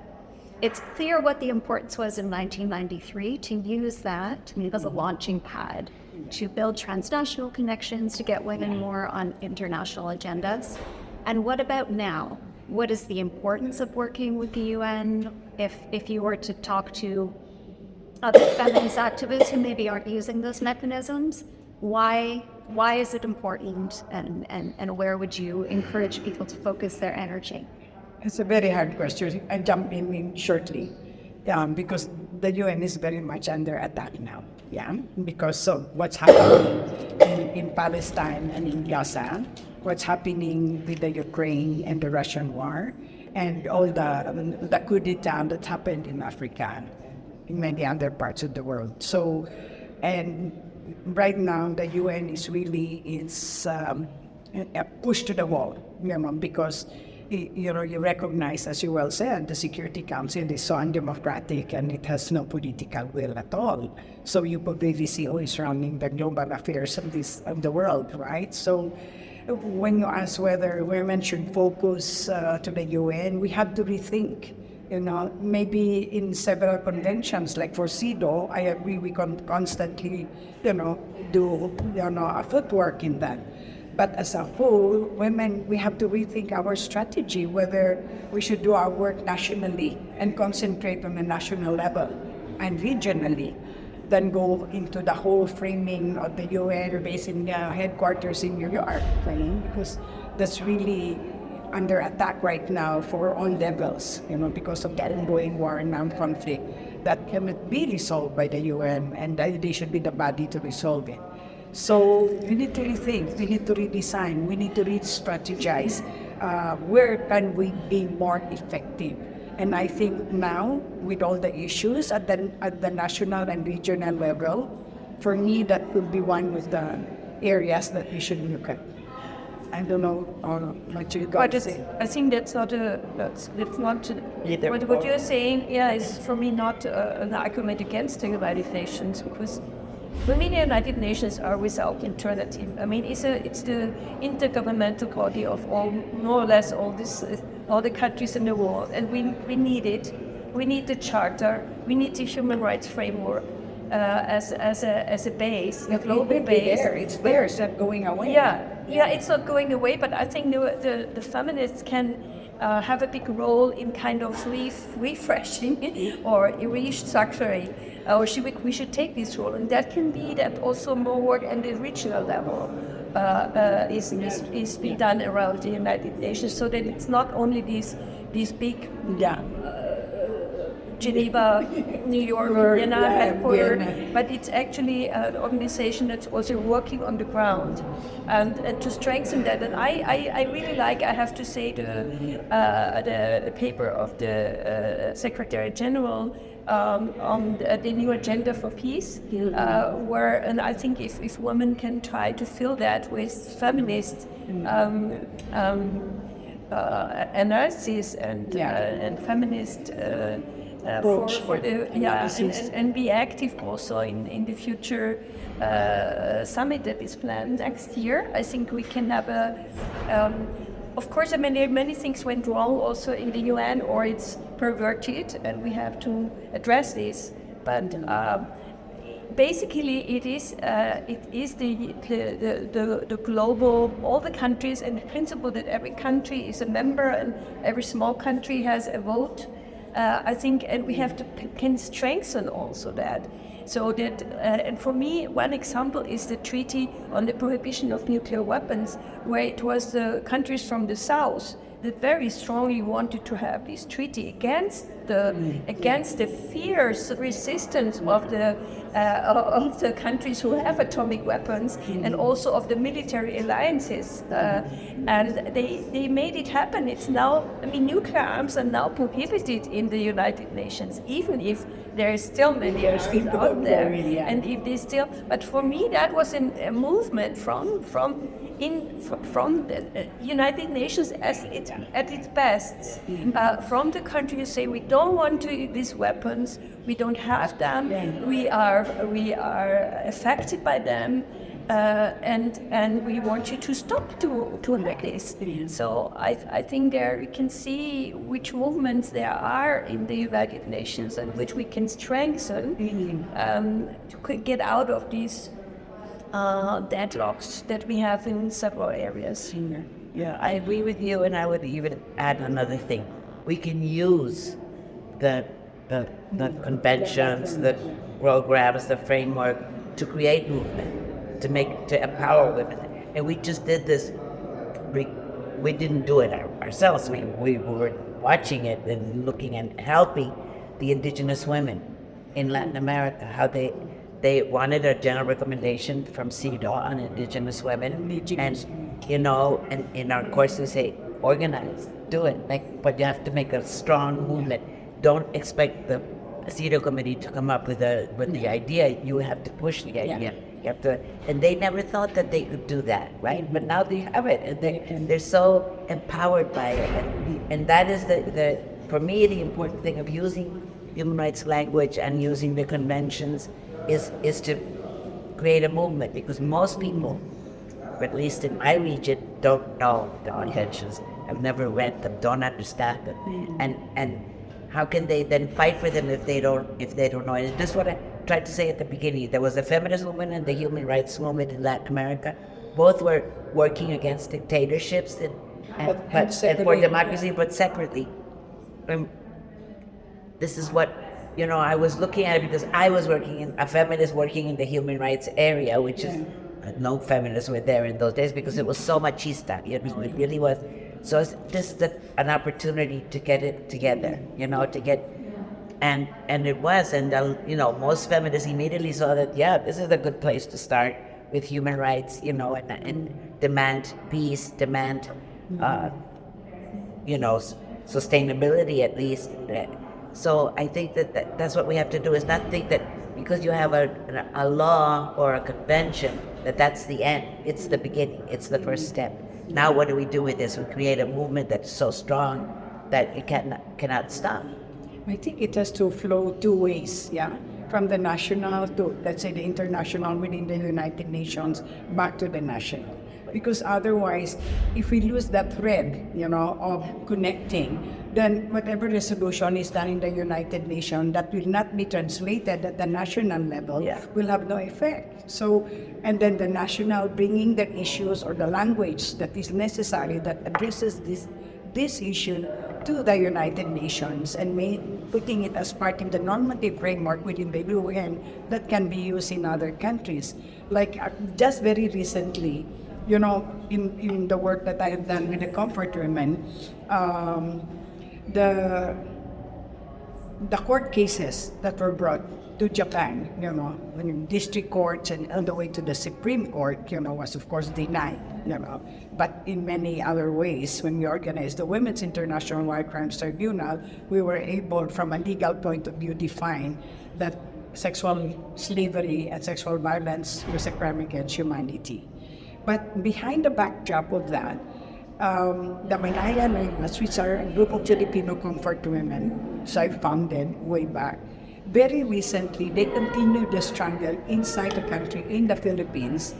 it's clear what the importance was in 1993 to use that as a launching pad to build transnational connections, to get women more on international agendas. And what about now? What is the importance of working with the UN? If you were to talk to other feminist activists who maybe aren't using those mechanisms, why is it important, and where would you encourage people to focus their energy? It's a very hard question. I jump in shortly, because the UN is very much under attack now. Because of what's happening in Palestine and in Gaza, what's happening with the Ukraine and the Russian war, and all the coup d'etat that happened in Africa, in many other parts of the world. So, and right now the UN is really pushed to the wall, because you recognize, as you well said, the Security Council is so undemocratic and it has no political will at all. So you probably see who is running the global affairs of the world, right? So when you ask whether women should focus to the UN, we have to rethink. Maybe in several conventions, like for CEDAW, I agree we can constantly, do a footwork in that. But as a whole, women, we have to rethink our strategy, whether we should do our work nationally and concentrate on a national level and regionally, then go into the whole framing of the UN based in headquarters in New York, because that's really under attack right now for all levels, because of the ongoing war and armed conflict that cannot be resolved by the UN, and they should be the body to resolve it. So we need to rethink, we need to redesign, we need to re-strategize. Where can we be more effective? And I think now, with all the issues at the national and regional level, for me, that could be one of the areas that we should look at. I don't know what you got to say. I think that's not what you're saying. Is for me not an argument against the United Nations, because for me the United Nations are without alternative. I mean, it's the intergovernmental body of more or less all the countries in the world, and we need it. We need the charter. We need the human rights framework as a base, a global base. It's there. It's not going away. Yeah, it's not going away, but I think the feminists can have a big role in kind of refreshing or restructuring, or we should take this role, and that can be that also more work at the regional level is being done around the United Nations, so that it's not only these big Geneva, New York, Vienna headquarters, but it's actually an organization that's also working on the ground, and to strengthen that. And I really like, I have to say, the paper of the Secretary General on the new agenda for peace, and I think if women can try to fill that with feminist analysis and feminist and be active also in the future summit that is planned next year. I think we can have of course, many things went wrong also in the UN, or it's perverted, and we have to address this. But basically, it is the global, all the countries, and the principle that every country is a member and every small country has a vote. I think, and we have to can strengthen also that, so that. And for me, one example is the Treaty on the Prohibition of Nuclear Weapons, where it was the countries from the South that very strongly wanted to have this treaty against against the fierce resistance of the countries who have atomic weapons, and also of the military alliances, and they made it happen. It's now, I mean, nuclear arms are now prohibited in the United Nations, even if there is still many arms out there, and if they still. But for me, that was a movement from the United Nations at its best, from the country who say we don't want these weapons, we don't have them, we are affected by them, and we want you to stop doing like this. So I think there we can see which movements there are in the United Nations and which we can strengthen to get out of these deadlocks that we have in several areas. Yeah, I agree with you, and I would even add another thing. We can use the conventions, the programs, the framework to create movement, to empower women. And we just did this. We didn't do it ourselves. We were watching it and looking and helping the indigenous women in Latin America, how they wanted a general recommendation from CEDAW on indigenous women, and in our course we say, organize, do it, but you have to make a strong movement. Don't expect the CEDAW committee to come up with the idea. You have to push the idea. Yeah. You have to, and they never thought that they could do that, right? But now they have it, and they're so empowered by it, and that is for me the important thing of using human rights language and using the conventions is to create a movement, because most people, at least in my region, don't know the conventions, have never read them, don't understand them, and how can they then fight for them if they don't know it? And this is what I tried to say at the beginning. There was a feminist movement and the human rights movement in Latin America. Both were working against dictatorships and for democracy, but separately. This is what, I was looking at it because I was a feminist working in the human rights area, which is, no feminists were there in those days because it was so machista. It really was. So this is an opportunity to get it together, and it was, and most feminists immediately saw that, this is a good place to start with human rights, and demand peace, demand, sustainability at least. So I think that's what we have to do, is not think that because you have a law or a convention that's the end. It's the beginning. It's the first step. Now what do we do with this? We create a movement that's so strong that it cannot stop. I think it has to flow two ways, from the national to, let's say, the international within the United Nations back to the national. Because otherwise, if we lose that thread, of connecting, then whatever resolution is done in the United Nations that will not be translated at the national level will have no effect. So, and then the national bringing the issues or the language that is necessary that addresses this issue to the United Nations and putting it as part of the normative framework within the UN that can be used in other countries. Like just very recently, in the work that I have done with the comfort women, the court cases that were brought to Japan, in district courts and all the way to the Supreme Court, was of course denied, But in many other ways, when we organized the Women's International War Crimes Tribunal, we were able, from a legal point of view, define that sexual slavery and sexual violence was a crime against humanity. But behind the backdrop of that, the Manaya Naimas, which are a group of Filipino comfort women, so I founded way back. Very recently, they continued the struggle inside the country, in the Philippines,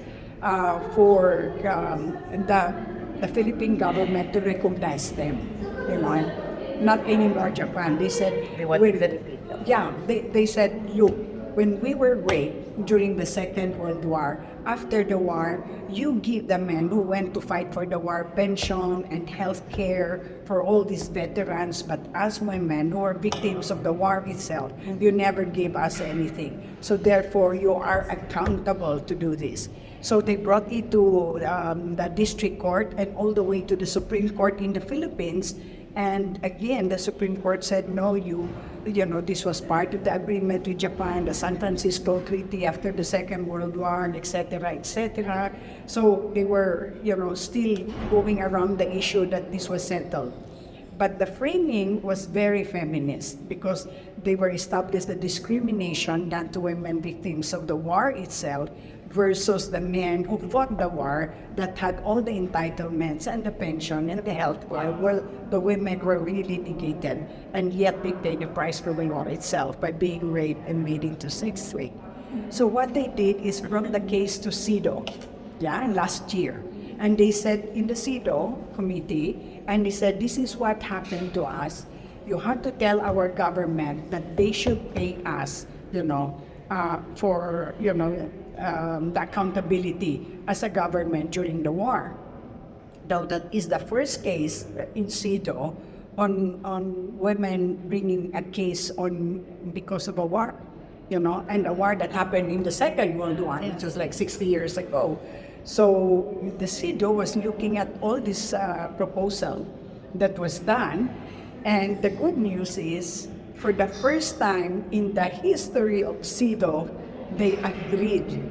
for the Philippine government to recognize them, not anymore Japan. They said, they said, look, when we were raped during the Second World War, after the war, you give the men who went to fight for the war pension and health care for all these veterans, but as women who are victims of the war itself, you never gave us anything. So therefore, you are accountable to do this. So they brought it to the district court and all the way to the Supreme Court in the Philippines, And again, the Supreme Court said, no, this was part of the agreement with Japan, the San Francisco Treaty after the Second World War, et cetera, et cetera. So they were, still going around the issue that this was settled. But the framing was very feminist because they were established the discrimination done to women victims of the war itself versus the men who fought the war that had all the entitlements and the pension and the health care. Well, the women were really negated, and yet they paid the price for the war itself by being raped and made into sex slave. So what they did is brought the case to CEDAW, last year. And they said in the CEDAW committee, and they said, this is what happened to us. You have to tell our government that they should pay us, for, the accountability as a government during the war. Now, that is the first case in CEDAW on women bringing a case because of a war, and a war that happened in the Second World War, which was like 60 years ago. So the CEDAW was looking at all this proposal that was done, and the good news is, for the first time in the history of CEDAW, they agreed,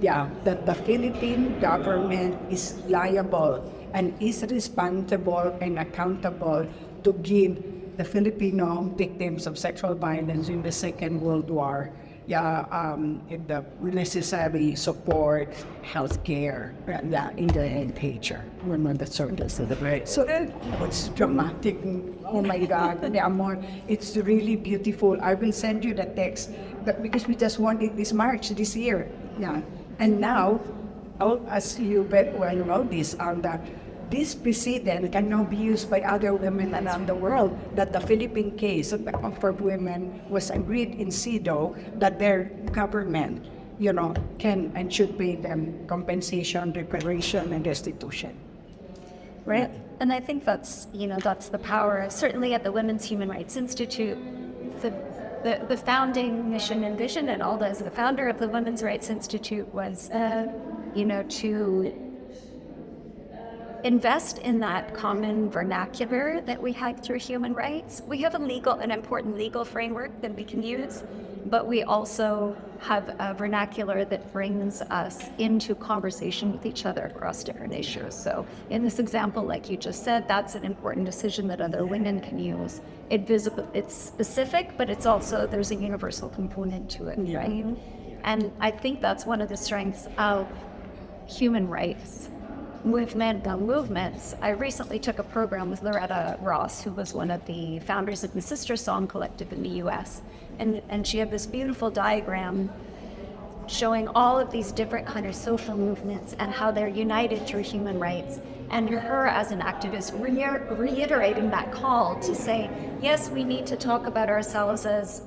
that the Philippine government is liable and is responsible and accountable to give the Filipino victims of sexual violence in the Second World War the necessary support, health care, in the nature. So that was dramatic. Oh my God, the amor. It's really beautiful. I will send you the text, because we just won it this March this year. And now, as you very well know, this precedent can now be used by other women around the world, that the Philippine case of the comfort women was agreed in CEDAW that their government, can and should pay them compensation, reparation, and restitution. Right. And I think that's the power. Certainly at the Women's Human Rights Institute, the founding mission and vision, and all as the founder of the Women's Rights Institute was, to invest in that common vernacular that we have through human rights. We have an important legal framework that we can use, but we also have a vernacular that brings us into conversation with each other across different issues. So in this example, like you just said, that's an important decision that other women can use. It's specific, but it's also, there's a universal component to it, right? And I think that's one of the strengths of human rights movements. I recently took a program with Loretta Ross, who was one of the founders of the Sister Song Collective in the US. And she had this beautiful diagram showing all of these different kind of social movements and how they're united through human rights. And her as an activist reiterating that call to say, yes, we need to talk about ourselves as,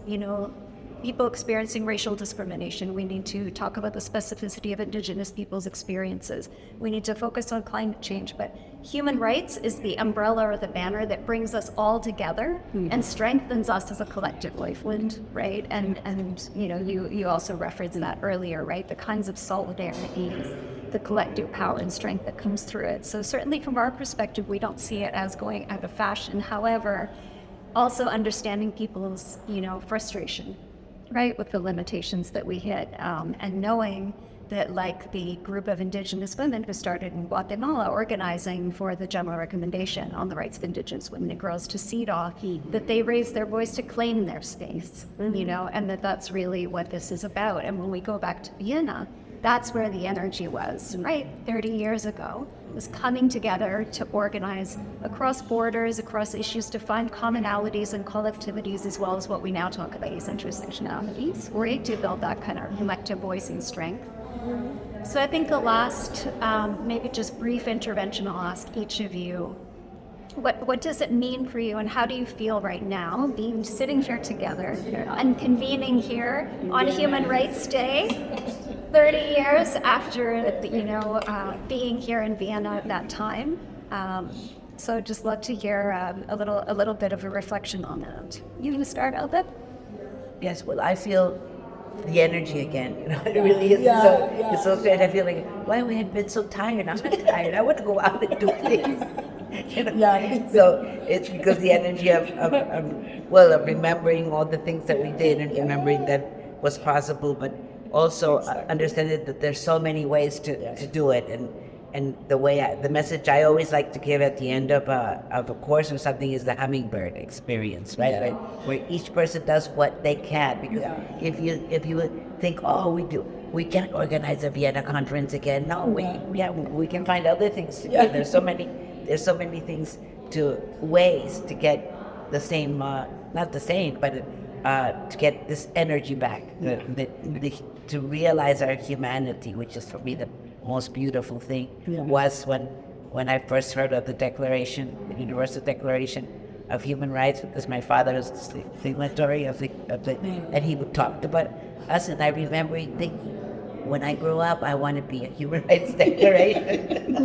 people experiencing racial discrimination. We need to talk about the specificity of Indigenous people's experiences. We need to focus on climate change, but human rights is the umbrella or the banner that brings us all together and strengthens us as a collective lifeline, right? And you also referenced that earlier, right? The kinds of solidarity, the collective power and strength that comes through it. So certainly from our perspective, we don't see it as going out of fashion. However, also understanding people's, frustration, right, with the limitations that we hit, and knowing that, like the group of Indigenous women who started in Guatemala organizing for the General Recommendation on the Rights of Indigenous Women and Girls to CEDAW, that they raised their voice to claim their space, and that's really what this is about. And when we go back to Vienna, that's where the energy was, right? 30 years ago, was coming together to organize across borders, across issues, to find commonalities and collectivities, as well as what we now talk about as intersectionalities, right? To build that kind of collective voice and strength. So I think the last, maybe just brief intervention, I'll ask each of you, what does it mean for you, and how do you feel right now, sitting here together and convening here on Human Rights Day, 30 years after, being here in Vienna at that time? So I'd just love to hear a little bit of a reflection on that. You want to start, Albert? Yes, well, I feel the energy again. It really is. It's so great. I feel like, why we had been so tired? I'm not tired. I want to go out and do things. You know? Yeah. So it's because the energy of remembering all the things that we did and remembering that was possible, but also understanding that there's so many ways to do it. And the message I always like to give at the end of a course or something is the hummingbird experience, right? Yeah. Right? Where each person does what they can. Because if you think, oh, we can't organize a Vienna conference again. No, we can find other things to do. There's so many things ways to get the same, not the same, but to get this energy back, to realize our humanity, which is for me the most beautiful thing, was when I first heard of the Declaration, the Universal Declaration of Human Rights, because my father was the signatory of the and he would talk about us, and I remember thinking, when I grow up, I want to be a human rights declaration.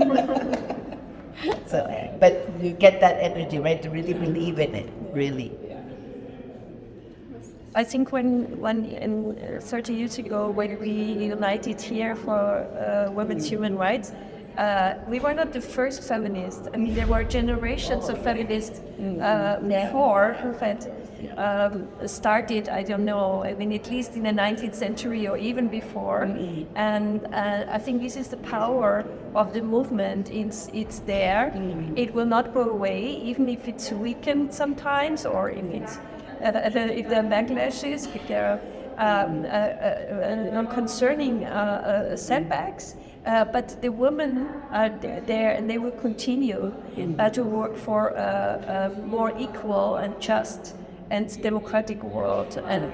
So, but you get that energy, right, to really believe in it, really. I think when 30 years ago, when we united here for women's human rights, we were not the first feminists. I mean, there were generations of feminists before who had started, I don't know, I mean, at least in the 19th century or even before. And I think this is the power of the movement. It's there. It will not go away, even if it's weakened sometimes, or if it's if there are backlashes, if there are concerning setbacks. But the women are there, and they will continue to work for a more equal and just and democratic world. And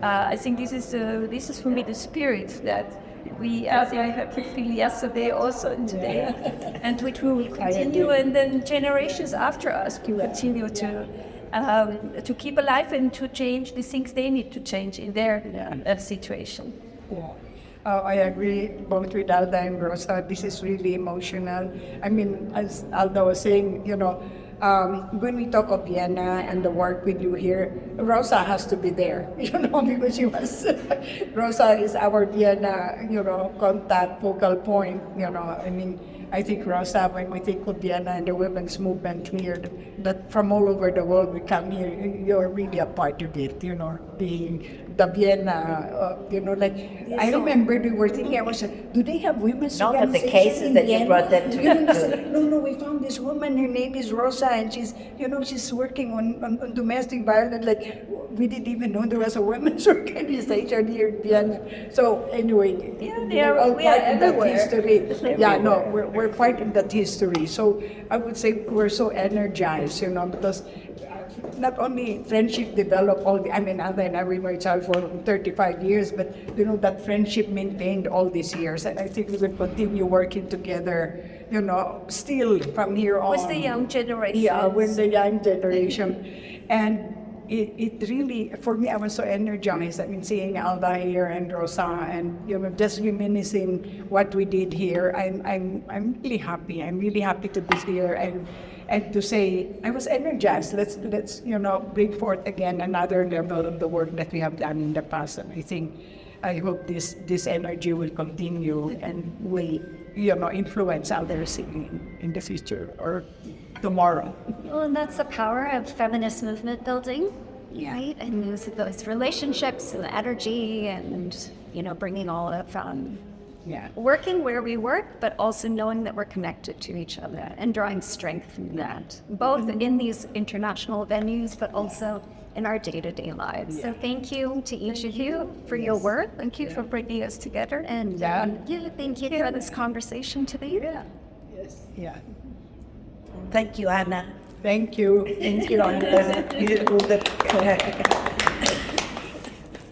I think this is for me the spirit that we, as I had to feel yesterday, also and today, and which we will continue, and then generations after us can continue to keep alive and to change the things they need to change in their situation. Yeah. I agree both with Alda and Rosa. This is really emotional. I mean, as Alda was saying, when we talk of Vienna and the work we do here, Rosa has to be there, because Rosa is our Vienna, contact, focal point, I mean, I think Rosa, when we think of Vienna and the women's movement here, that from all over the world we come here, you're really a part of it, the Vienna, I remember we were thinking, I was like, do they have women's No, but the organization cases in that you Vienna? brought them to. No, we found this woman, her name is Rosa, and she's working on domestic violence. Like, we didn't even know there was a women's organization here in Vienna. So anyway, we're all we are part of that everywhere. history. Yeah, no, we're part of that history. So I would say we're so energized, because not only friendship developed Alda and I were my child for 35 years, but that friendship maintained all these years, and I think we will continue working together, still from here on. With the young generation. Yeah, with the young generation, and it really, for me, I was so energized. I mean, seeing Alda here and Rosa, and just reminiscing what we did here. I'm really happy. I'm really happy to be here and to say I was energized. Let's bring forth again another level of the work that we have done in the past. And I hope this energy will continue and will influence others in the future or tomorrow. Well, and that's the power of feminist movement building, right? And those relationships and the energy, and bringing all of working where we work, but also knowing that we're connected to each other and drawing strength from that, both in these international venues, but also in our day-to-day lives. So thank you to each of you for your work. Thank you for bringing us together. And thank you for this conversation today. Yeah. Thank you, Anna. Thank you. Thank you, Anna.